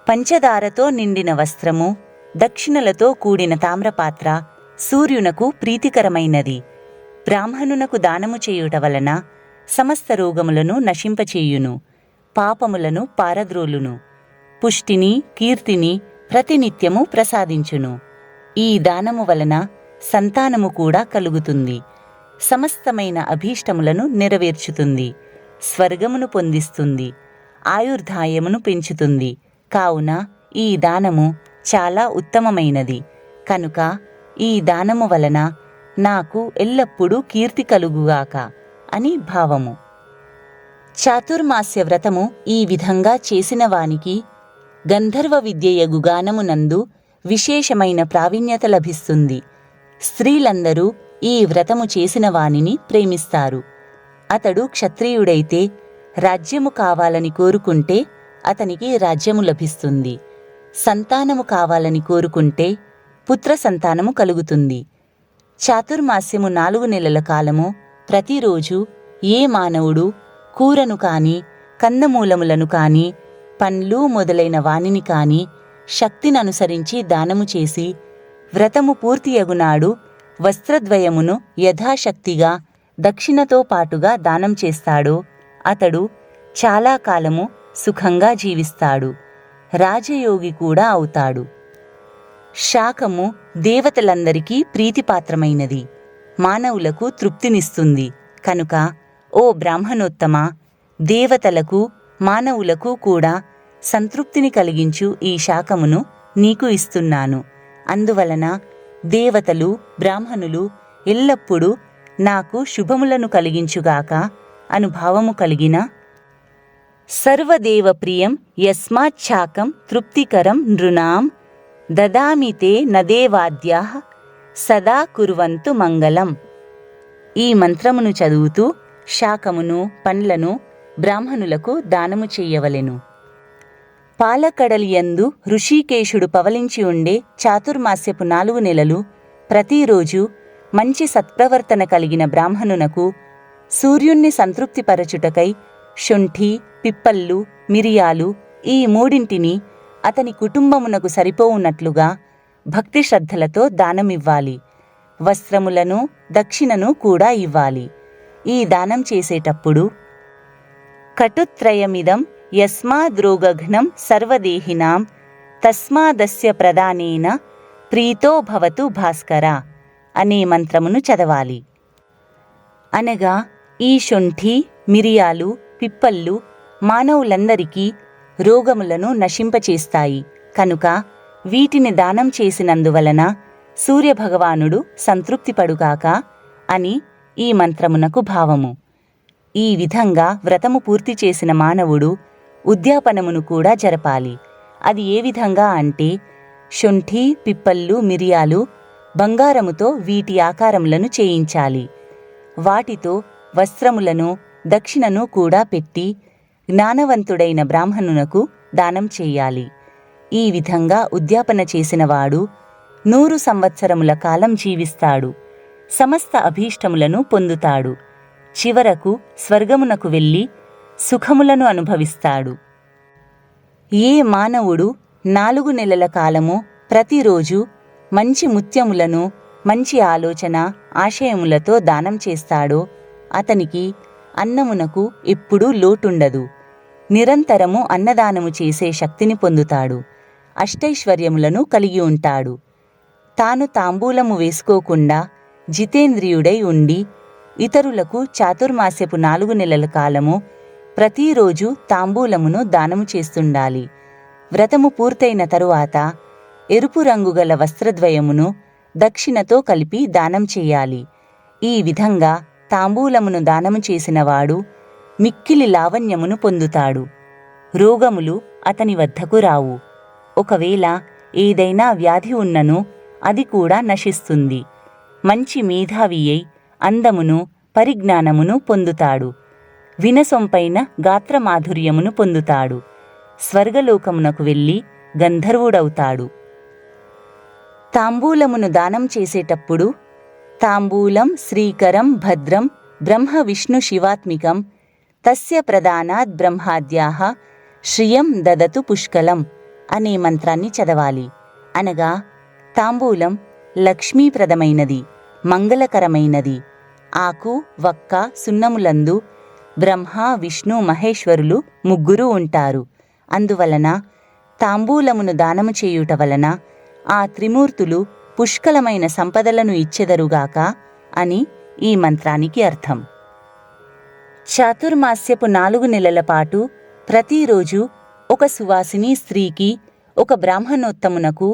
పంచదారతో నిండిన వస్త్రము దక్షిణలతో కూడిన తామ్రపాత్ర సూర్యునకు ప్రీతికరమైనది. బ్రాహ్మణునకు దానము చేయుట వలన సమస్త రోగములను నశింపచేయును, పాపములను పారద్రోలును, పుష్టిని కీర్తిని ప్రతినిత్యము ప్రసాదించును. ఈ దానము వలన సంతానము కూడా కలుగుతుంది, సమస్తమైన అభీష్టములను నెరవేర్చుతుంది, స్వర్గమును పొందిస్తుంది, ఆయుర్దాయమును పెంచుతుంది. కావున ఈ దానము చాలా ఉత్తమమైనది. కనుక ఈ దానము వలన నాకు ఎల్లప్పుడూ కీర్తి కలుగుగాక అని భావము. చాతుర్మాస్య వ్రతము ఈ విధంగా చేసిన వానికి గంధర్వ విద్యయగు గానమునందు విశేషమైన ప్రావీణ్యత లభిస్తుంది. స్త్రీలందరూ ఈ వ్రతము చేసిన వానిని ప్రేమిస్తారు. అతడు క్షత్రియుడైతే రాజ్యము కావాలని కోరుకుంటే అతనికి రాజ్యము లభిస్తుంది. సంతానము కావాలని కోరుకుంటే పుత్ర సంతానము కలుగుతుంది. చాతుర్మాస్యము 4 నెలల కాలము ప్రతిరోజు ఏ మానవుడు కూరను కాని కందమూలములను కాని పండ్లు మొదలైన వానిని కాని శక్తిననుసరించి దానము చేసి వ్రతము పూర్తియగునాడు వస్త్రద్వయమును యథాశక్తిగా దక్షిణతో పాటుగా దానం చేస్తాడో అతడు చాలా కాలము సుఖంగా జీవిస్తాడు, రాజయోగి కూడా అవుతాడు. శాకము దేవతలందరికీ ప్రీతిపాత్రమైనది, మానవులకు తృప్తినిస్తుంది. కనుక ఓ బ్రాహ్మణోత్తమా, దేవతలకు మానవులకు కూడా సంతృప్తిని కలిగించు ఈ శాకమును నీకు ఇస్తున్నాను. అందువలన దేవతలు బ్రాహ్మణులు ఎల్లప్పుడూ నాకు శుభములను కలిగించుగాక అనుభావము కలిగిన సర్వదేవప్రియం యస్మాచ్ఛాకం తృప్తికరం నృణాం దదామితే నదేవాద్యాః సదా కుర్వంతు మంగళం. ఈ మంత్రమును చదువుతూ శాకమును పండ్లను బ్రాహ్మణులకు దానము చెయ్యవలెను. పాలకడలియందు ఋషికేశుడు పవలించి ఉండే చాతుర్మాస్యపు 4 నెలలు ప్రతిరోజు మంచి సత్ప్రవర్తన కలిగిన బ్రాహ్మణునకు సూర్యుణ్ణి సంతృప్తిపరచుటకై శొంఠి, పిప్పళ్ళు, మిరియాలు ఈ మూడింటిని అతని కుటుంబమునకు సరిపోవునట్లుగా భక్తి శ్రద్ధలతో దానమివ్వాలి. వస్త్రములను దక్షిణను కూడా ఇవ్వాలి. ఈ దానం చేసేటప్పుడు కటుత్రయమిదం యస్మాద్రోగఘ్నం సర్వదేహినాం తస్మాదస్య ప్రదానేన ప్రీతో భవతు భాస్కర అనే మంత్రమును చదవాలి. అనగా ఈ శొంఠి, మిరియాలు, పిప్పళ్ళు మానవులందరికీ రోగములను నశింపచేస్తాయి కనుక వీటిని దానం చేసినందువలన సూర్యభగవానుడు సంతృప్తిపడుగాక అని ఈ మంత్రమునకు భావము. ఈ విధంగా వ్రతము పూర్తి చేసిన మానవుడు ఉద్యాపనమును కూడా జరపాలి. అది ఏ విధంగా అంటే శొంఠి, పిప్పళ్ళు, మిరియాలు బంగారముతో వీటి ఆకారములను చేయించాలి. వాటితో వస్త్రములను దక్షిణను కూడా పెట్టి జ్ఞానవంతుడైన బ్రాహ్మణునకు దానం చెయ్యాలి. ఈ విధంగా ఉద్యాపన చేసినవాడు 100 సంవత్సరముల కాలం జీవిస్తాడు, సమస్త అభీష్టములను పొందుతాడు. చివరకు స్వర్గమునకు వెళ్ళి సుఖములను అనుభవిస్తాడు. ఏ మానవుడు 4 నెలల కాలము ప్రతిరోజు మంచి ముత్యములను మంచి ఆలోచన ఆశయములతో దానం చేస్తాడో అతనికి అన్నమునకు ఎప్పుడూ లోటుండదు. నిరంతరము అన్నదానము చేసే శక్తిని పొందుతాడు. అష్టైశ్వర్యములను కలిగి ఉంటాడు. తాను తాంబూలము వేసుకోకుండా జితేంద్రియుడై ఉండి ఇతరులకు చాతుర్మాస్యపు 4 నెలల కాలము ప్రతిరోజు తాంబూలమును దానము చేస్తుండాలి. వ్రతము పూర్తయిన తరువాత ఎరుపు రంగుగల వస్త్రద్వయమును దక్షిణతో కలిపి దానం చెయ్యాలి. ఈ విధంగా తాంబూలమును దానము చేసినవాడు మిక్కిలి లావణ్యమును పొందుతాడు. రోగములు అతని వద్దకు రావు. ఒకవేళ ఏదైనా వ్యాధి ఉన్నను అది కూడా నశిస్తుంది. మంచి మేధావి అయి అందమును పరిజ్ఞానమును పొందుతాడు. వినసొంపైన గాత్రమాధుర్యమును పొందుతాడు. స్వర్గలోకమునకు వెళ్ళి గంధర్వుడవుతాడు. తాంబూలమును దానం చేసేటప్పుడు తాంబూలం శ్రీకరం భద్రం బ్రహ్మ విష్ణు శివాత్మికం తస్య ప్రదానాద్ బ్రహ్మాద్యాః శ్రియం దదతు పుష్కలం అనే మంత్రాన్ని చదవాలి. అనగా తాంబూలం లక్ష్మీప్రదమైనది, మంగళకరమైనది. ఆకు, వక్క, సున్నములందు బ్రహ్మ, విష్ణు, మహేశ్వరులు 3 ఉంటారు. అందువలన తాంబూలమును దానము చేయుట వలన ఆ త్రిమూర్తులు పుష్కలమైన సంపదలను ఇచ్చెదరుగాక అని ఈ మంత్రానికి అర్థం. చాతుర్మాస్యపు 4 నెలల పాటు ప్రతిరోజు ఒక సువాసిని స్త్రీకి, ఒక బ్రాహ్మణోత్తమునకు,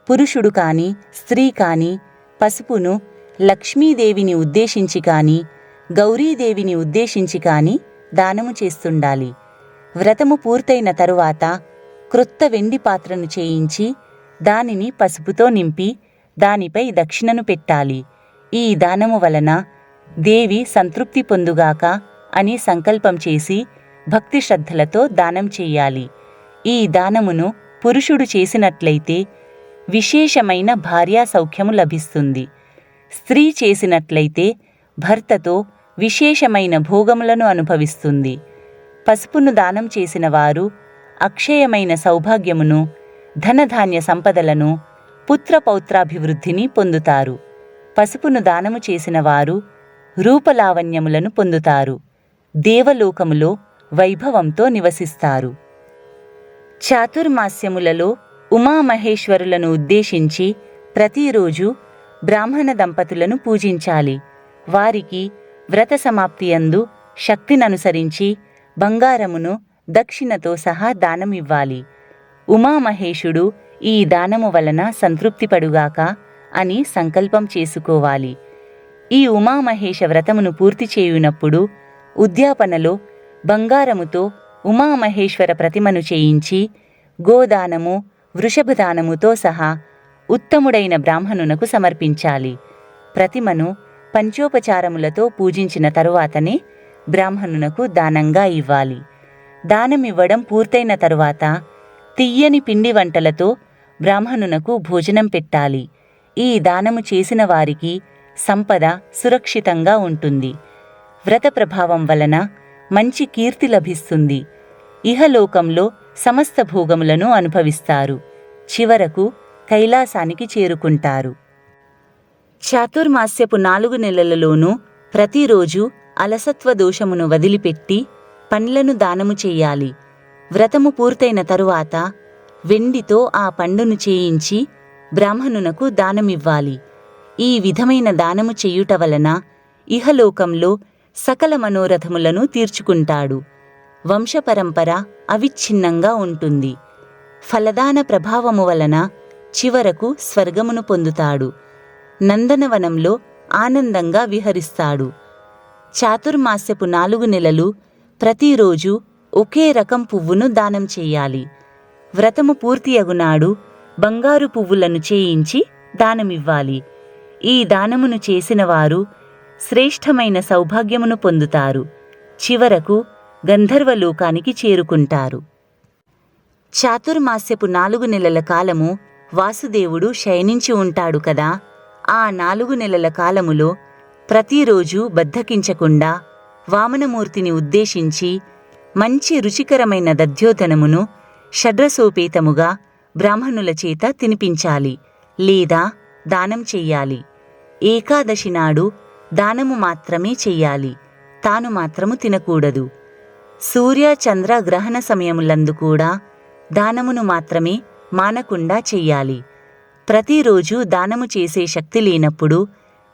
పురుషుడు కాని స్త్రీ కాని పసుపును లక్ష్మీదేవిని ఉద్దేశించి కాని గౌరీదేవిని ఉద్దేశించి కాని దానము చేస్తుండాలి. వ్రతము పూర్తయిన తరువాత క్రొత్త వెండి పాత్రను చేయించి దానిని పసుపుతో నింపి దానిపై దక్షిణను పెట్టాలి. ఈ దానము వలన దేవి సంతృప్తి పొందుగాక అని సంకల్పం చేసి భక్తి శ్రద్ధలతో దానం చెయ్యాలి. ఈ దానమును పురుషుడు చేసినట్లయితే విశేషమైన భార్యా సౌఖ్యము లభిస్తుంది. స్త్రీ చేసినట్లయితే భర్తతో విశేషమైన భోగములను అనుభవిస్తుంది. పసుపును దానం చేసిన వారు అక్షయమైన సౌభాగ్యమును, ధనధాన్య సంపదలను, పుత్రపౌత్రాభివృద్ధిని పొందుతారు. పసుపును దానము చేసిన వారు రూపలావణ్యములను పొందుతారు. దేవలోకములో వైభవంతో నివసిస్తారు. చాతుర్మాస్యములలో ఉమామహేశ్వరులను ఉద్దేశించి ప్రతిరోజు బ్రాహ్మణ దంపతులను పూజించాలి. వారికి వ్రత సమాప్తియందు శక్తిననుసరించి బంగారమును దక్షిణతో సహా దానమివ్వాలి. ఉమామహేశుడు ఈ దానము వలన సంతృప్తిపడుగాక అని సంకల్పం చేసుకోవాలి. ఈ ఉమామహేశ వ్రతమును పూర్తి చేయునప్పుడు ఉద్యాపనలో బంగారముతో ఉమామహేశ్వర ప్రతిమను చేయించి గోదానము, వృషభదానముతో సహా ఉత్తముడైన బ్రాహ్మణునకు సమర్పించాలి. ప్రతిమను పంచోపచారములతో పూజించిన తరువాతనే బ్రాహ్మణునకు దానంగా ఇవ్వాలి. దానమివ్వడం పూర్తయిన తరువాత తియ్యని పిండి వంటలతో బ్రాహ్మణునకు భోజనం పెట్టాలి. ఈ దానము చేసిన వారికి సంపద సురక్షితంగా ఉంటుంది. వ్రత ప్రభావం వలన మంచి కీర్తి లభిస్తుంది. ఇహలోకంలో సమస్త భోగములను అనుభవిస్తారు. చివరకు కైలాసానికి చేరుకుంటారు. చాతుర్మాస్యపు 4 నెలలలోనూ ప్రతిరోజు అలసత్వ దోషమును వదిలిపెట్టి పండ్లను దానము చెయ్యాలి. వ్రతము పూర్తయిన తరువాత వెండితో ఆ పండును చేయించి బ్రాహ్మణునకు దానమివ్వాలి. ఈ విధమైన దానము చెయ్యుట వలన ఇహలోకంలో సకల మనోరథములను తీర్చుకుంటాడు. వంశపరంపర అవిచ్ఛిన్నంగా ఉంటుంది. ఫలదాన ప్రభావము వలన చివరకు స్వర్గమును పొందుతాడు. నందనవనంలో ఆనందంగా విహరిస్తాడు. చాతుర్మాస్యపు 4 నెలలు ప్రతిరోజు ఒకే రకం పువ్వును దానం చెయ్యాలి. వ్రతము పూర్తియగునాడు బంగారు పువ్వులను చేయించి దానమివ్వాలి. ఈ దానమును చేసిన వారు శ్రేష్టమైన సౌభాగ్యమును పొందుతారు. చివరకు గంధర్వలోకానికి చేరుకుంటారు. చాతుర్మాస్యపు 4 నెలల కాలము వాసుదేవుడు శయనించి ఉంటాడు కదా. ఆ 4 నెలల కాలములో ప్రతిరోజు బద్ధకించకుండా వామనమూర్తిని ఉద్దేశించి మంచి రుచికరమైన దధ్యోదనమును షడ్రసోపేతముగా బ్రాహ్మణుల చేత తినిపించాలి లేదా దానం చెయ్యాలి. ఏకాదశి నాడు దానము మాత్రమే చెయ్యాలి. తాను మాత్రము తినకూడదు. సూర్య చంద్ర గ్రహణ సమయములందు కూడా దానమును మాత్రమే మానకుండా చెయ్యాలి. ప్రతిరోజు దానము చేసే శక్తి లేనప్పుడు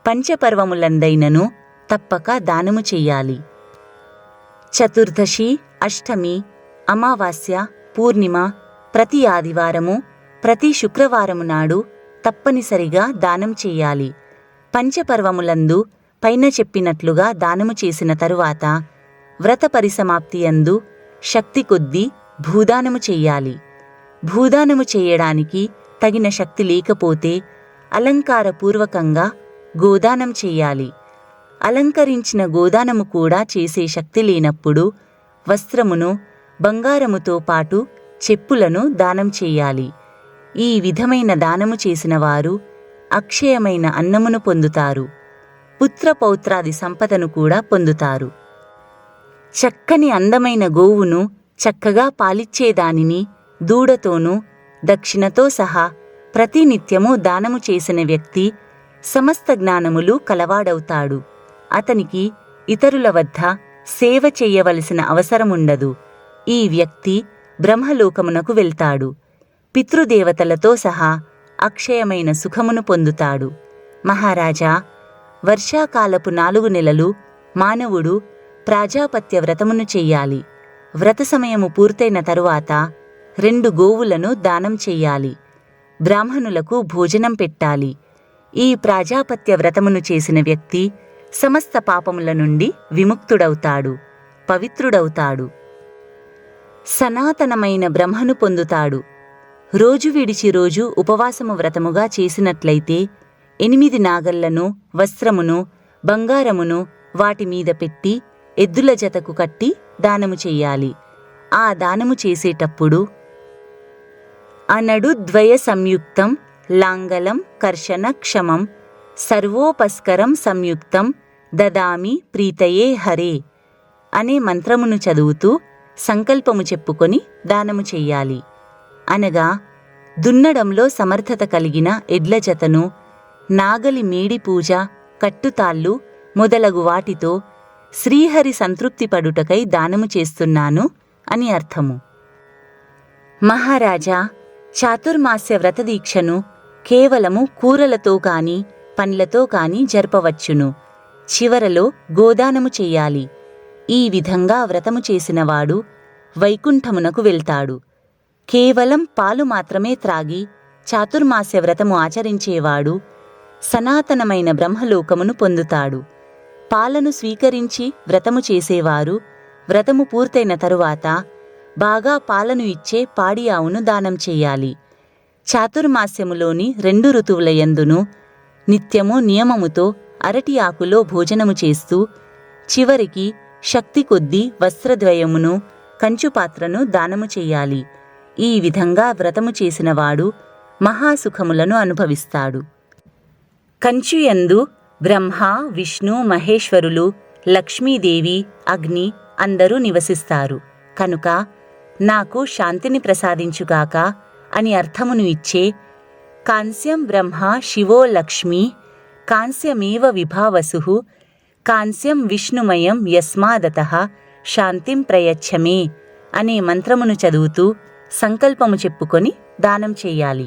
పంచపర్వములందైనను తప్పక దానము చెయ్యాలి. చతుర్దశి, అష్టమి, అమావాస్య, పూర్ణిమ, ప్రతి ఆదివారము, ప్రతి శుక్రవారము నాడు తప్పనిసరిగా దానం చెయ్యాలి. పంచపర్వములందు పైన చెప్పినట్లుగా దానము చేసిన తరువాత వ్రత పరిసమాప్తియందు శక్తి కొద్దీ భూదానము చెయ్యాలి. భూదానము చేయడానికి తగిన శక్తి లేకపోతే అలంకారపూర్వకంగా గోదానం చెయ్యాలి. అలంకరించిన గోదానము కూడా చేసే శక్తి లేనప్పుడు వస్త్రమును, బంగారముతో పాటు చెప్పులను దానం చెయ్యాలి. ఈ విధమైన దానము చేసిన వారు అక్షయమైన అన్నమును పొందుతారు. పుత్రపౌత్రాది సంపదను కూడా పొందుతారు. చక్కని అందమైన గోవును చక్కగా పాలిచ్చేదానిని దూడతోనూ దక్షిణతో సహా ప్రతినిత్యము దానము చేసిన వ్యక్తి సమస్త జ్ఞానములు కలవాడవుతాడు. అతనికి ఇతరుల వద్ద సేవ చెయ్యవలసిన అవసరముండదు. ఈ వ్యక్తి బ్రహ్మలోకమునకు వెళ్తాడు. పితృదేవతలతో సహా అక్షయమైన సుఖమును పొందుతాడు. మహారాజా, వర్షాకాలపు 4 నెలలు మానవుడు ప్రాజాపత్య వ్రతమును చెయ్యాలి. వ్రత సమయము పూర్తయిన తరువాత 2 గోవులను దానం చెయ్యాలి. బ్రాహ్మణులకు భోజనం పెట్టాలి. ఈ ప్రాజాపత్య వ్రతమును చేసిన వ్యక్తి సమస్త పాపముల నుండి విముక్తుడవుతాడు, పవిత్రుడవుతాడు. సనాతనమైన బ్రహ్మను పొందుతాడు. రోజు విడిచి రోజు ఉపవాసము వ్రతముగా చేసినట్లయితే 8 నాగళ్లను, వస్త్రమును, బంగారమును వాటి మీద పెట్టి ఎద్దుల జతకు కట్టి దానము చెయ్యాలి. ఆ దానము చేసేటప్పుడు అనడుద్వయ సంయుక్తం లాంగలం కర్షణ క్షమం సర్వోపస్కరం సంయుక్తం దదామి ప్రీతయే హరే అనే మంత్రమును చదువుతూ సంకల్పము చెప్పుకొని దానము చెయ్యాలి. అనగా దున్నడంలో సమర్థత కలిగిన ఎడ్ల జతను, నాగలి మేడి పూజ, కట్టుతాళ్ళు మొదలగు వాటితో శ్రీహరి సంతృప్తిపడుటకై దానము చేస్తున్నాను అని అర్థము. మహారాజా, చాతుర్మాస్య వ్రతదీక్షను కేవలము కూరలతో కాని పండ్లతో కాని జరపవచ్చును. చివరలో గోదానము చెయ్యాలి. ఈ విధంగా వ్రతము చేసినవాడు వైకుంఠమునకు వెళ్తాడు. కేవలం పాలు మాత్రమే త్రాగి చాతుర్మాస్య వ్రతము ఆచరించేవాడు సనాతనమైన బ్రహ్మలోకమును పొందుతాడు. పాలను స్వీకరించి వ్రతము చేసేవారు వ్రతము పూర్తయిన తరువాత బాగా పాలను ఇచ్చే పాడి ఆవును దానం చెయ్యాలి. చాతుర్మాస్యములోని 2 ఋతువుల యందును నిత్యము నియమముతో అరటి ఆకులో భోజనము చేస్తూ చివరికి శక్తి కొద్దీ వస్త్రద్వయమును, కంచుపాత్రను దానము చెయ్యాలి. ఈ విధంగా వ్రతము చేసినవాడు మహాసుఖములను అనుభవిస్తాడు. కంచుయందు బ్రహ్మ, విష్ణు, మహేశ్వరులు, లక్ష్మీదేవి, అగ్ని అందరూ నివసిస్తారు. కనుక నాకు శాంతిని ప్రసాదించుగాక అని అర్థమును ఇచ్చే కాంస్యం బ్రహ్మ శివో లక్ష్మీ కాంస్యమేవ విభావసు కాంస్యం విష్ణుమయం యస్మాదతః శాంతిం ప్రయచ్చమే అనే మంత్రమును చదువుతూ సంకల్పము చెప్పుకొని దానం చెయ్యాలి.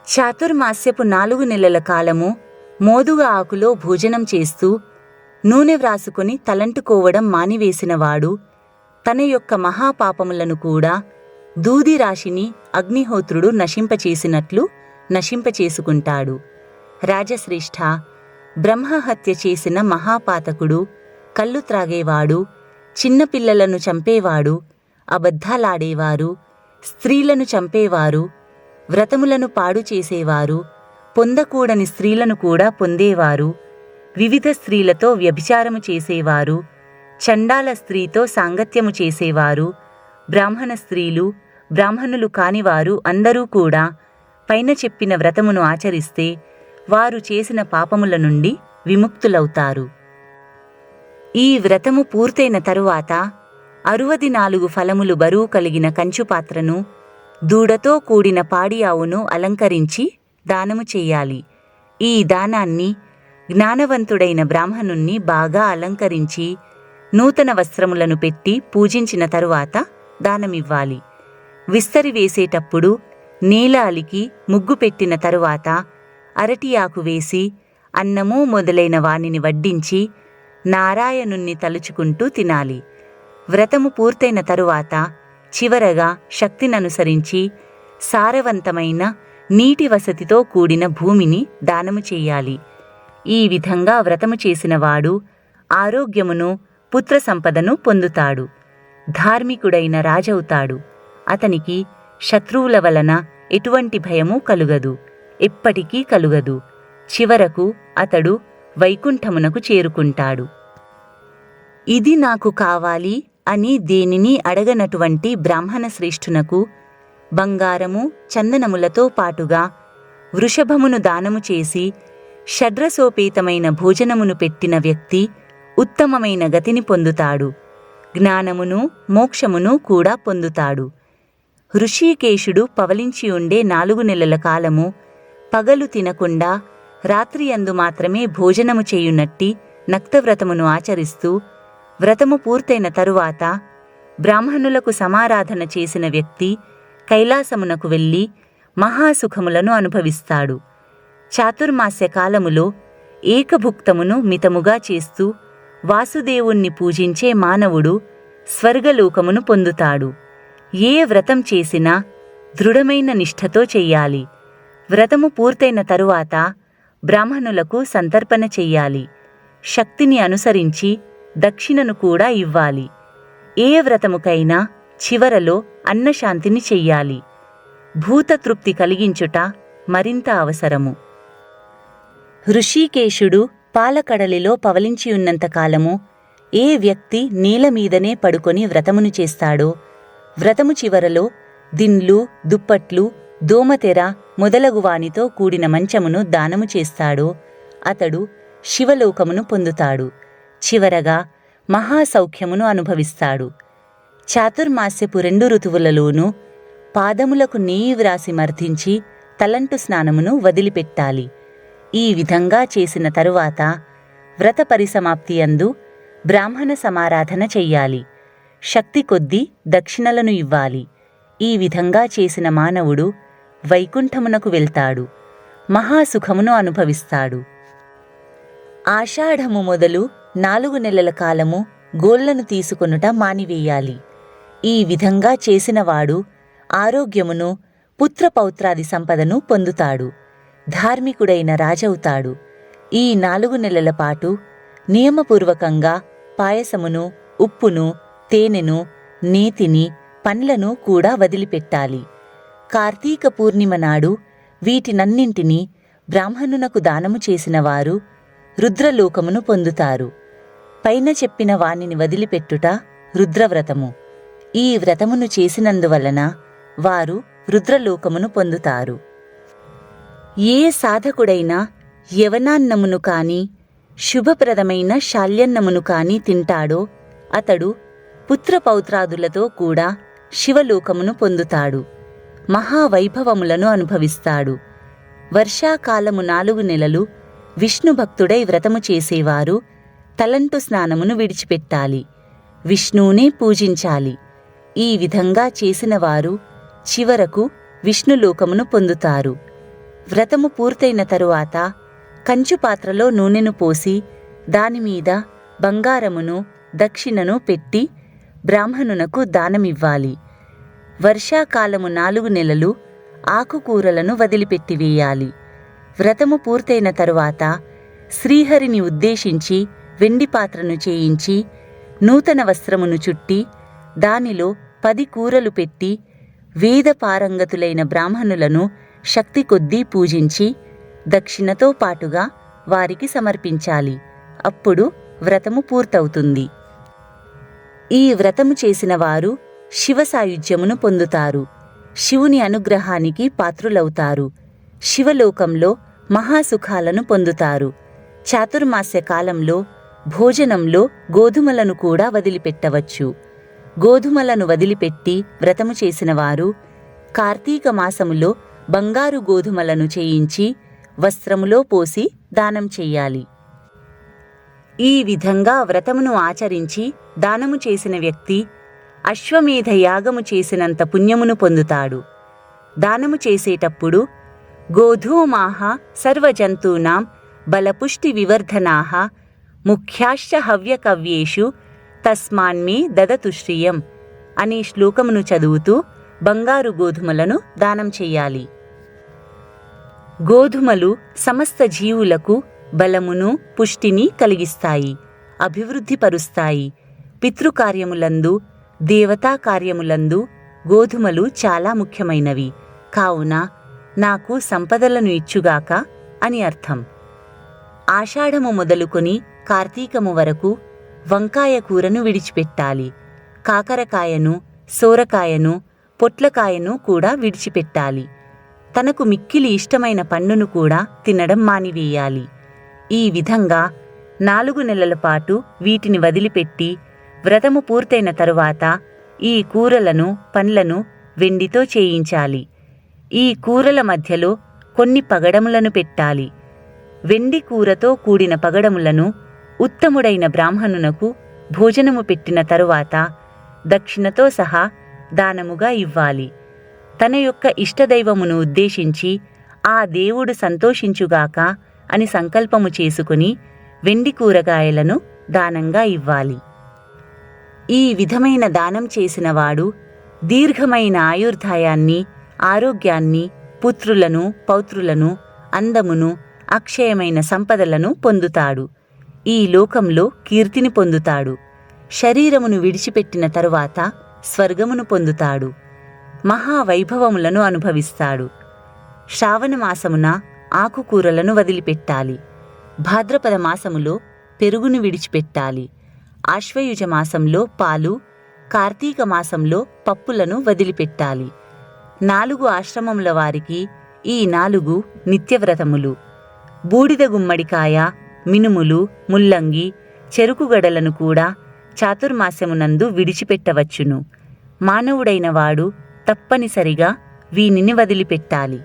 చాతుర్మాస్యపు 4 నెలల కాలము మోదుగ ఆకులో భోజనం చేస్తూ నూనె వ్రాసుకొని తలంటుకోవడం మానివేసినవాడు తన యొక్క మహాపాపములను కూడా దూది రాశిని అగ్నిహోత్రుడు నశింపచేసినట్లు నశింపచేసుకుంటాడు. రాజశ్రేష్ఠ, బ్రహ్మహత్య చేసిన మహాపాతకుడు, కళ్ళు త్రాగేవాడు, చిన్నపిల్లలను చంపేవాడు, అబద్ధాలాడేవారు, స్త్రీలను చంపేవారు, వ్రతములను పాడు చేసేవారు, పొందకూడని స్త్రీలను కూడా పొందేవారు, వివిధ స్త్రీలతో వ్యభిచారము చేసేవారు, చండాల స్త్రీతో సాంగత్యము చేసేవారు, బ్రాహ్మణ స్త్రీలు, బ్రాహ్మణులు కానివారు అందరూ కూడా పైన చెప్పిన వ్రతమును ఆచరిస్తే వారు చేసిన పాపముల నుండి విముక్తులవుతారు. ఈ వ్రతము పూర్తయిన తరువాత 64 ఫలములు బరువు కలిగిన కంచుపాత్రను, దూడతో కూడిన పాడి ఆవును అలంకరించి దానము చెయ్యాలి. ఈ దానాన్ని జ్ఞానవంతుడైన బ్రాహ్మణుణ్ణి బాగా అలంకరించి నూతన వస్త్రములను పెట్టి పూజించిన తరువాత దానమివ్వాలి. విస్తరి వేసేటప్పుడు నేల అలికి ముగ్గు పెట్టిన తరువాత అరటి ఆకు వేసి అన్నము మొదలైన వానిని వడ్డించి నారాయణుణ్ణి తలుచుకుంటూ తినాలి. వ్రతము పూర్తయిన తరువాత చివరగా శక్తిననుసరించి సారవంతమైన నీటి వసతితో కూడిన భూమిని దానము చెయ్యాలి. ఈ విధంగా వ్రతము చేసినవాడు ఆరోగ్యమును, పుత్ర సంపదను పొందుతాడు. ధార్మికుడైన రాజవుతాడు. అతనికి శత్రువుల వలన ఎటువంటి భయము కలుగదు, ఎప్పటికీ కలుగదు. చివరకు అతడు వైకుంఠమునకు చేరుకుంటాడు. ఇది నాకు కావాలి అని దేనిని అడగనటువంటి బ్రాహ్మణ శ్రేష్ఠునకు బంగారము, చందనములతో పాటుగా వృషభమును దానము చేసి షడ్రసోపేతమైన భోజనమును పెట్టిన వ్యక్తి ఉత్తమమైన గతిని పొందుతాడు. జ్ఞానమును, మోక్షమును కూడా పొందుతాడు. హృషీకేశుడు పవలించి ఉండే 4 నెలల కాలము పగలు తినకుండా రాత్రియందు మాత్రమే భోజనము చేయునట్టి నక్తవ్రతమును ఆచరిస్తూ వ్రతము పూర్తయిన తరువాత బ్రాహ్మణులకు సమారాధన చేసిన వ్యక్తి కైలాసమునకు వెళ్ళి మహాసుఖములను అనుభవిస్తాడు. చాతుర్మాస్య కాలములో ఏకభుక్తమును మితముగా చేస్తూ వాసుదేవుణ్ణి పూజించే మానవుడు స్వర్గలోకమును పొందుతాడు. ఏ వ్రతం చేసినా దృఢమైన నిష్ఠతో చెయ్యాలి. వ్రతము పూర్తయిన తరువాత బ్రాహ్మణులకు సంతర్పణ చెయ్యాలి. శక్తిని అనుసరించి దక్షిణను కూడా ఇవ్వాలి. ఏ వ్రతముకైనా చివరలో అన్నశాంతిని చెయ్యాలి. భూతతృప్తి కలిగించుట మరింత అవసరము. హృషీకేశుడు పాలకడలిలో పవలించి ఉన్నంతకాలము ఏ వ్యక్తి నేలమీదనే పడుకొని వ్రతమును చేస్తాడో, వ్రతము చివరలో దిండ్లు, దుప్పట్లు, దోమతెర మొదలగు వానితో కూడిన మంచమును దానము చేస్తాడో అతడు శివలోకమును పొందుతాడు. చివరగా మహాసౌఖ్యమును అనుభవిస్తాడు. చాతుర్మాస్యపు 2 ఋతువులలోనూ పాదములకు నెయ్యి వ్రాసి మర్దించి తలంటు స్నానమును వదిలిపెట్టాలి. ఈ విధంగా చేసిన తరువాత వ్రత పరిసమాప్తి యందు బ్రాహ్మణ సమారాధన చెయ్యాలి. శక్తి కొద్దీ దక్షిణలను ఇవ్వాలి. ఈ విధంగా చేసిన మానవుడు వైకుంఠమునకు వెళ్తాడు, మహాసుఖమును అనుభవిస్తాడు. ఆషాఢము మొదలు 4 నెలల కాలము గోళ్లను తీసుకొనుట మానివేయాలి. ఈ విధంగా చేసినవాడు ఆరోగ్యమును, పుత్రపౌత్రాది సంపదను పొందుతాడు, ధార్మికుడైన రాజవుతాడు. ఈ 4 నెలల పాటు నియమపూర్వకంగా పాయసమును, ఉప్పును, తేనెను, నేతిని, పండ్లను కూడా వదిలిపెట్టాలి. కార్తీక పూర్ణిమ నాడు వీటినన్నింటినీ బ్రాహ్మణునకు దానము చేసినవారు రుద్రలోకమును పొందుతారు. పైన చెప్పిన వానిని వదిలిపెట్టుట రుద్రవ్రతము. ఈ వ్రతమును చేసినందువలన వారు రుద్రలోకమును పొందుతారు. ఏ సాధకుడైనా యవనాన్నమును కాని, శుభప్రదమైన శాల్యన్నమును కాని తింటాడో అతడు పుత్రపౌత్రాదులతో కూడా శివలోకమును పొందుతాడు, మహావైభవములను అనుభవిస్తాడు. వర్షాకాలము 4 నెలలు విష్ణుభక్తుడై వ్రతము చేసేవారు తలంటు స్నానమును విడిచిపెట్టాలి, విష్ణువునే పూజించాలి. ఈ విధంగా చేసినవారు చివరకు విష్ణులోకమును పొందుతారు. వ్రతము పూర్తయిన తరువాత కంచు పాత్రలో నూనెను పోసి దానిమీద బంగారమును, దక్షిణను పెట్టి బ్రాహ్మణునకు దానమివ్వాలి. వర్షాకాలము 4 నెలలు ఆకుకూరలను వదిలిపెట్టివేయాలి. వ్రతము పూర్తయిన తరువాత శ్రీహరిని ఉద్దేశించి వెండి పాత్రను చేయించి నూతన వస్త్రమును చుట్టి దానిలో 10 కూరలు పెట్టి వేద పారంగతులైన బ్రాహ్మణులను శక్తి కొద్దీ పూజించి దక్షిణతో పాటుగా వారికి సమర్పించాలి. అప్పుడు వ్రతము పూర్తవుతుంది. ఈ వ్రతము చేసిన వారు శివ సాయుధ్యమును పొందుతారు, శివుని అనుగ్రహానికి పాత్రులవుతారు, శివలోకంలో మహాసుఖాలను పొందుతారు. చాతుర్మాస్య కాలంలో భోజనంలో గోధుమలను కూడా వదిలిపెట్టవచ్చు. గోధుమలను వదిలిపెట్టి వ్రతము చేసినవారు కార్తీక మాసములో బంగారు గోధుమలను చేయించి వస్త్రములో పోసి దానం చెయ్యాలి. ఈ విధంగా వ్రతమును ఆచరించి దానము చేసిన వ్యక్తి అశ్వమేధ యాగము చేసినంత పుణ్యమును పొందుతాడు. దానము చేసేటప్పుడు గోధూమాః సర్వజంతూనాం బలపుష్టి వివర్ధనాః ముఖ్యాశ్చ హవ్యకవ్యేషు తస్మాన్మే దదతు శ్రియం అనే శ్లోకమును చదువుతూ బంగారు గోధుమలను దానం చెయ్యాలి. గోధుమలు సమస్త జీవులకు బలమును, పుష్టిని కలిగిస్తాయి, అభివృద్ధిపరుస్తాయి. పితృకార్యములందు, దేవతా కార్యములందు గోధుమలు చాలా ముఖ్యమైనవి. కావున నాకు సంపదలను ఇచ్చుగాక అని అర్థం. ఆషాఢము మొదలుకొని కార్తీకము వరకు వంకాయ కూరను విడిచిపెట్టాలి. కాకరకాయను, సోరకాయను, పొట్లకాయను కూడా విడిచిపెట్టాలి. తనకు మిక్కిలి ఇష్టమైన పండును కూడా తినడం మానివేయాలి. ఈ విధంగా 4 నెలల పాటు వీటిని వదిలిపెట్టి వ్రతము పూర్తయిన తరువాత ఈ కూరలను, పండ్లను వెండితో చేయించాలి. ఈ కూరల మధ్యలో కొన్ని పగడములను పెట్టాలి. వెండి కూరతో కూడిన పగడములను ఉత్తముడైన బ్రాహ్మణునకు భోజనము పెట్టిన తరువాత దక్షిణతో సహా దానముగా ఇవ్వాలి. తన యొక్క ఇష్టదైవమును ఉద్దేశించి ఆ దేవుడు సంతోషించుగాక అని సంకల్పము చేసుకుని వెండి కూరగాయలను దానంగా ఇవ్వాలి. ఈ విధమైన దానం చేసినవాడు దీర్ఘమైన ఆయుర్దాయాన్ని, ఆరోగ్యాన్ని, పుత్రులను, పౌత్రులను, అందమును, అక్షయమైన సంపదలను పొందుతాడు. ఈ లోకంలో కీర్తిని పొందుతాడు. శరీరమును విడిచిపెట్టిన తరువాత స్వర్గమును పొందుతాడు. మహావైభవములను అనుభవిస్తాడు. శ్రావణ మాసమున ఆకుకూరలను వదిలిపెట్టాలి. భాద్రపద మాసములో పెరుగును విడిచిపెట్టాలి. ఆశ్వయుజ మాసంలో పాలు, కార్తీక మాసంలో పప్పులను వదిలిపెట్టాలి. 4 ఆశ్రమముల వారికి ఈ 4 నిత్యవ్రతములు. బూడిద గుమ్మడికాయ, మినుములు, ముల్లంగి, చెరుకుగడలను కూడా చాతుర్మాస్యమునందు విడిచిపెట్టవచ్చును. మానవుడైన వాడు తప్పనిసరిగా వీనిని వదిలిపెట్టాలి.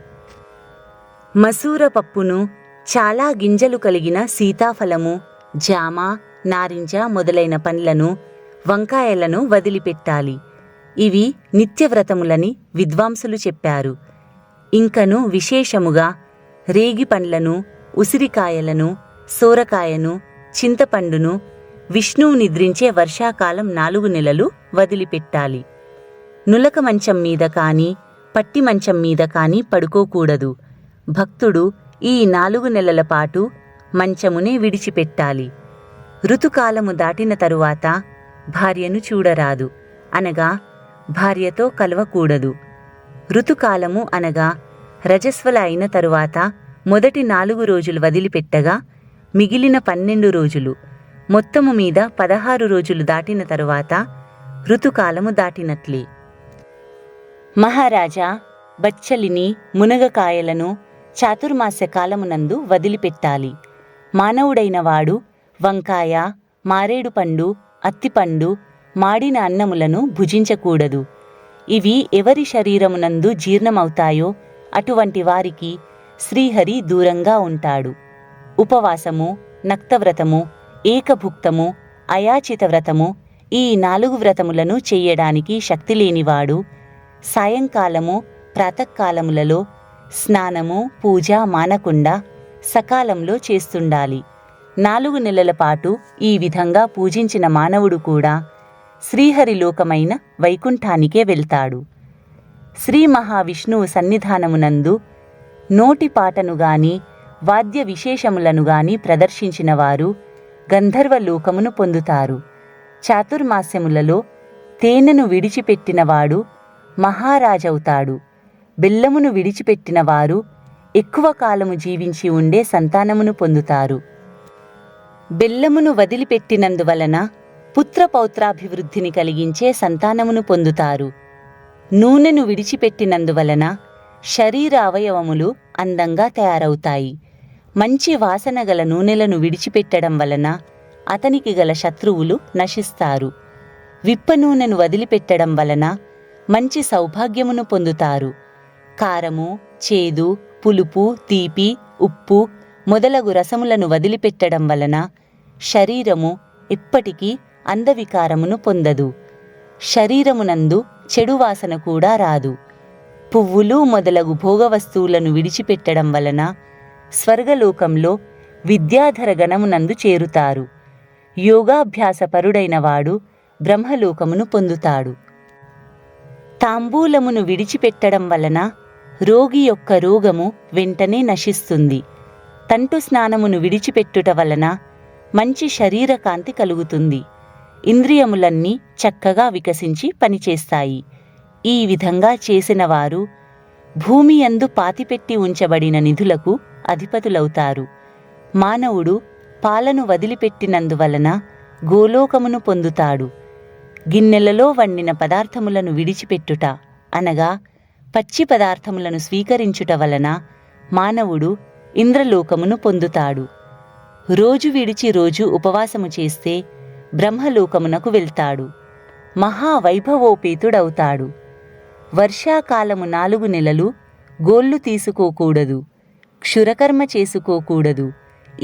మసూర పప్పును, చాలా గింజలు కలిగిన సీతాఫలము, జామ, నారింజ మొదలైన పండ్లను, వంకాయలను వదిలిపెట్టాలి. ఇవి నిత్యవ్రతములని విద్వాంసులు చెప్పారు. ఇంకను విశేషముగా రేగి పండ్లను, ఉసిరికాయలను, సోరకాయను, చింతపండును విష్ణువు నిద్రించే వర్షాకాలం 4 నెలలు వదిలిపెట్టాలి. నులక మంచం మీద కానీ, పట్టి మంచం మీద కానీ పడుకోకూడదు. భక్తుడు ఈ 4 నెలల పాటు మంచమునే విడిచిపెట్టాలి. ఋతుకాలము దాటిన తరువాత భార్యను చూడరాదు, అనగా భార్యతో కలవకూడదు. ఋతుకాలము అనగా రజస్వల అయిన తరువాత మొదటి 4 రోజులు వదిలిపెట్టగా మిగిలిన 12 రోజులు, మొత్తము మీద 16 రోజులు దాటిన తరువాత ఋతుకాలము దాటినట్లే. మహారాజా, బచ్చలిని, మునగకాయలను చాతుర్మాస్య కాలమునందు వదిలిపెట్టాలి. మానవుడైన వాడు వంకాయ, మారేడు పండు, అత్తిపండు, మాడిన అన్నములను భుజించకూడదు. ఇవి ఎవరి శరీరమునందు జీర్ణమవుతాయో అటువంటి వారికి శ్రీహరి దూరంగా ఉంటాడు. ఉపవాసము, నక్తవ్రతము, ఏకభుక్తము, అయాచిత వ్రతము, ఈ 4 వ్రతములను చెయ్యడానికి శక్తి లేనివాడు సాయంకాలము, ప్రాతకాలములలో స్నానము, పూజ మానకుండా సకాలంలో చేస్తుండాలి. 4 నెలల పాటు ఈ విధంగా పూజించిన మానవుడు కూడా శ్రీహరిలోకమైన వైకుంఠానికే వెళ్తాడు. శ్రీ మహావిష్ణువు సన్నిధానమునందు నోటి పాటను గాని, వాద్య విశేషములను గాని ప్రదర్శించిన వారు గంధర్వలోకమును పొందుతారు. చాతుర్మాస్యములలో తేనెను విడిచిపెట్టినవాడు మహారాజవుతాడు. బెల్లమును విడిచిపెట్టిన వారు ఎక్కువ కాలము జీవించి ఉండే సంతానమును పొందుతారు. బెల్లమును వదిలిపెట్టినందువలన పుత్రపౌత్రాభివృద్ధిని కలిగించే సంతానమును పొందుతారు. నూనెను విడిచిపెట్టినందువలన శరీర అవయవములు అందంగా తయారవుతాయి. మంచి వాసన గల నూనెలను విడిచిపెట్టడం వలన అతనికి గల శత్రువులు నశిస్తారు. విప్ప నూనెను వదిలిపెట్టడం వలన మంచి సౌభాగ్యమును పొందుతారు. కారము, చేదు, పులుపు, తీపి, ఉప్పు మొదలగు రసములను వదిలిపెట్టడం వలన శరీరము ఎప్పటికీ అందవికారమును పొందదు. శరీరమునందు చెడు వాసన కూడా రాదు. పువ్వులు మొదలగు భోగవస్తువులను విడిచిపెట్టడం వలన స్వర్గలోకంలో విద్యాధర గణమునందు చేరుతారు. యోగాభ్యాసపరుడైన వాడు బ్రహ్మలోకమును పొందుతాడు. తాంబూలమును విడిచిపెట్టడం వలన రోగి యొక్క రోగము వెంటనే నశిస్తుంది. తంటు స్నానమును విడిచిపెట్టుట వలన మంచి శరీరకాంతి కలుగుతుంది. ఇంద్రియములన్నీ చక్కగా వికసించి పనిచేస్తాయి. ఈ విధంగా చేసిన వారు భూమి యందు పాతిపెట్టి ఉంచబడిన నిధులకు అధిపతులవుతారు. మానవుడు పాలను వదిలిపెట్టినందువలన గోలోకమును పొందుతాడు. గిన్నెలలో వండిన పదార్థములను విడిచిపెట్టుట, అనగా పచ్చి పదార్థములను స్వీకరించుట వలన మానవుడు ఇంద్రలోకమును పొందుతాడు. రోజు విడిచి రోజు ఉపవాసము చేస్తే బ్రహ్మలోకమునకు వెళ్తాడు. మహావైభవోపేతుడవుతాడు. వర్షాకాలము 4 నెలలు గోళ్ళు తీసుకోకూడదు, క్షురకర్మ చేసుకోకూడదు.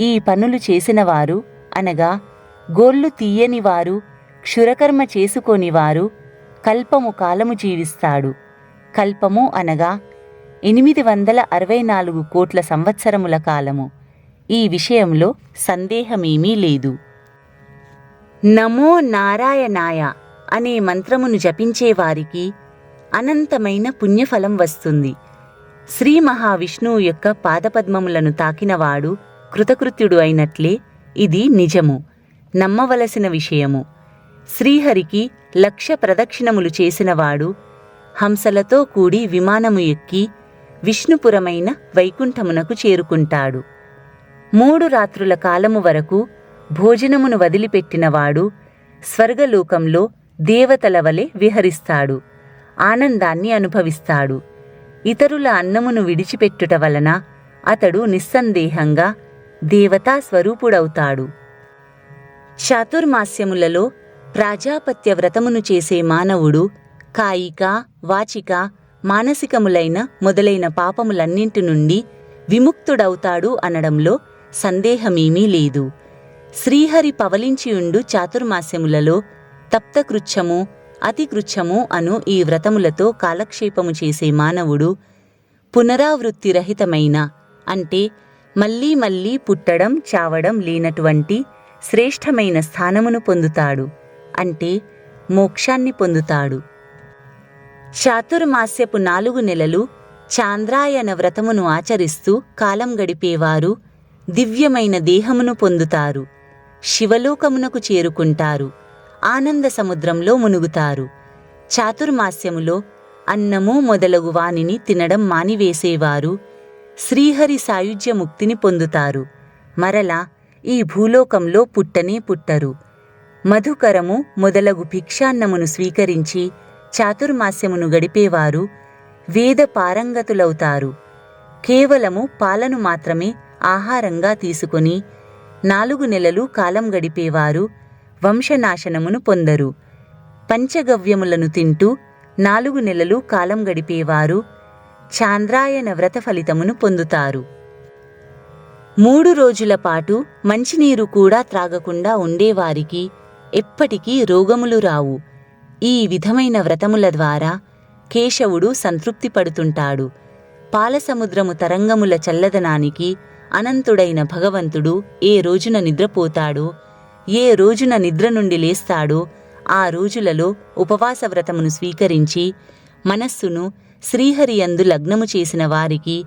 ఈ పనులు చేసినవారు, అనగా గోళ్ళు తీయనివారు, క్షురకర్మ చేసుకోనివారు కల్పము కాలము జీవిస్తాడు. కల్పము అనగా 864 కోట్ల సంవత్సరముల కాలము. ఈ విషయంలో సందేహమేమీ లేదు. నమో నారాయణాయ అనే మంత్రమును జపించేవారికి అనంతమైన పుణ్యఫలం వస్తుంది. శ్రీ మహావిష్ణువు యొక్క పాదపద్మములను తాకినవాడు కృతకృత్యుడు అయినట్లే ఇది నిజము, నమ్మవలసిన విషయము. శ్రీహరికి 1,00,000 ప్రదక్షిణములు చేసినవాడు హంసలతో కూడి విమానము ఎక్కి విష్ణుపురమైన వైకుంఠమునకు చేరుకుంటాడు. 3 రాత్రుల కాలము వరకు భోజనమును వదిలిపెట్టినవాడు స్వర్గలోకంలో దేవతల వలె విహరిస్తాడు, ఆనందాన్ని అనుభవిస్తాడు. ఇతరుల అన్నమును విడిచిపెట్టుట వలన అతడు నిస్సందేహంగా దేవతా స్వరూపుడవుతాడు. చాతుర్మాస్యములలో ప్రాజాపత్య వ్రతమును చేసే మానవుడు కాయిక, వాచిక, మానసికములైన మొదలైన పాపములన్నింటి నుండి విముక్తుడవుతాడు అనడంలో సందేహమేమీ లేదు. శ్రీహరి పవలించియుండు చాతుర్మాస్యములలో తప్తకృచ్ఛము, అతికృచ్ఛము అను ఈ వ్రతములతో కాలక్షేపము చేసే మానవుడు పునరావృత్తిరహితమైన, అంటే మళ్ళీ మళ్ళీ పుట్టడం చావడం లేనటువంటి శ్రేష్టమైన స్థానమును పొందుతాడు, అంటే మోక్షాన్ని పొందుతాడు. చాతుర్మాస్యపు 4 నెలలు చాంద్రాయన వ్రతమును ఆచరిస్తూ కాలం గడిపేవారు దివ్యమైన దేహమును పొందుతారు, శివలోకమునకు చేరుకుంటారు, ఆనంద సముద్రంలో మునుగుతారు. చాతుర్మాస్యములో అన్నము మొదలగు వానిని తినడం మానివేసేవారు శ్రీహరి సాయుజ్యముక్తిని పొందుతారు. మరలా ఈ భూలోకంలో పుట్టనే పుట్టరు. మధుకరము మొదలగు భిక్షాన్నమును స్వీకరించి చాతుర్మాస్యమును గడిపేవారు వేద పారంగతులవుతారు. కేవలము పాలను మాత్రమే ఆహారంగా తీసుకొని 4 నెలలు కాలం గడిపేవారు వంశనాశనమును పొందరు. పంచగవ్యములను తింటూ 4 నెలలు కాలం గడిపేవారు చాంద్రాయన వ్రత ఫలితమును పొందుతారు. 3 రోజుల పాటు మంచినీరు కూడా త్రాగకుండా ఉండేవారికి ఎప్పటికీ రోగములు రావు. ఈ విధమైన వ్రతముల ద్వారా కేశవుడు సంతృప్తి పడుతుంటాడు. పాలసముద్రము తరంగముల చల్లదనానికి అనంతుడైన భగవంతుడు ఏ రోజున నిద్రపోతాడో, ఏ రోజున నిద్ర నుండి లేస్తాడో ఆ రోజులలో ఉపవాస వ్రతమును స్వీకరించి మనస్సును శ్రీహరియందు లగ్నము చేసిన వారికి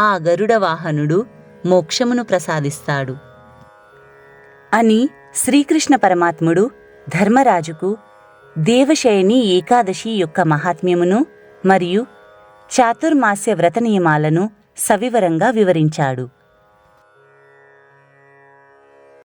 ఆ గరుడ వాహనుడు మోక్షమును ప్రసాదిస్తాడు అని శ్రీకృష్ణ పరమాత్ముడు ధర్మరాజుకు దేవశయని ఏకాదశి యొక్క మహాత్మ్యమును మరియు చాతుర్మాస్య వ్రత నియమాలను సవివరంగా వివరించాడు.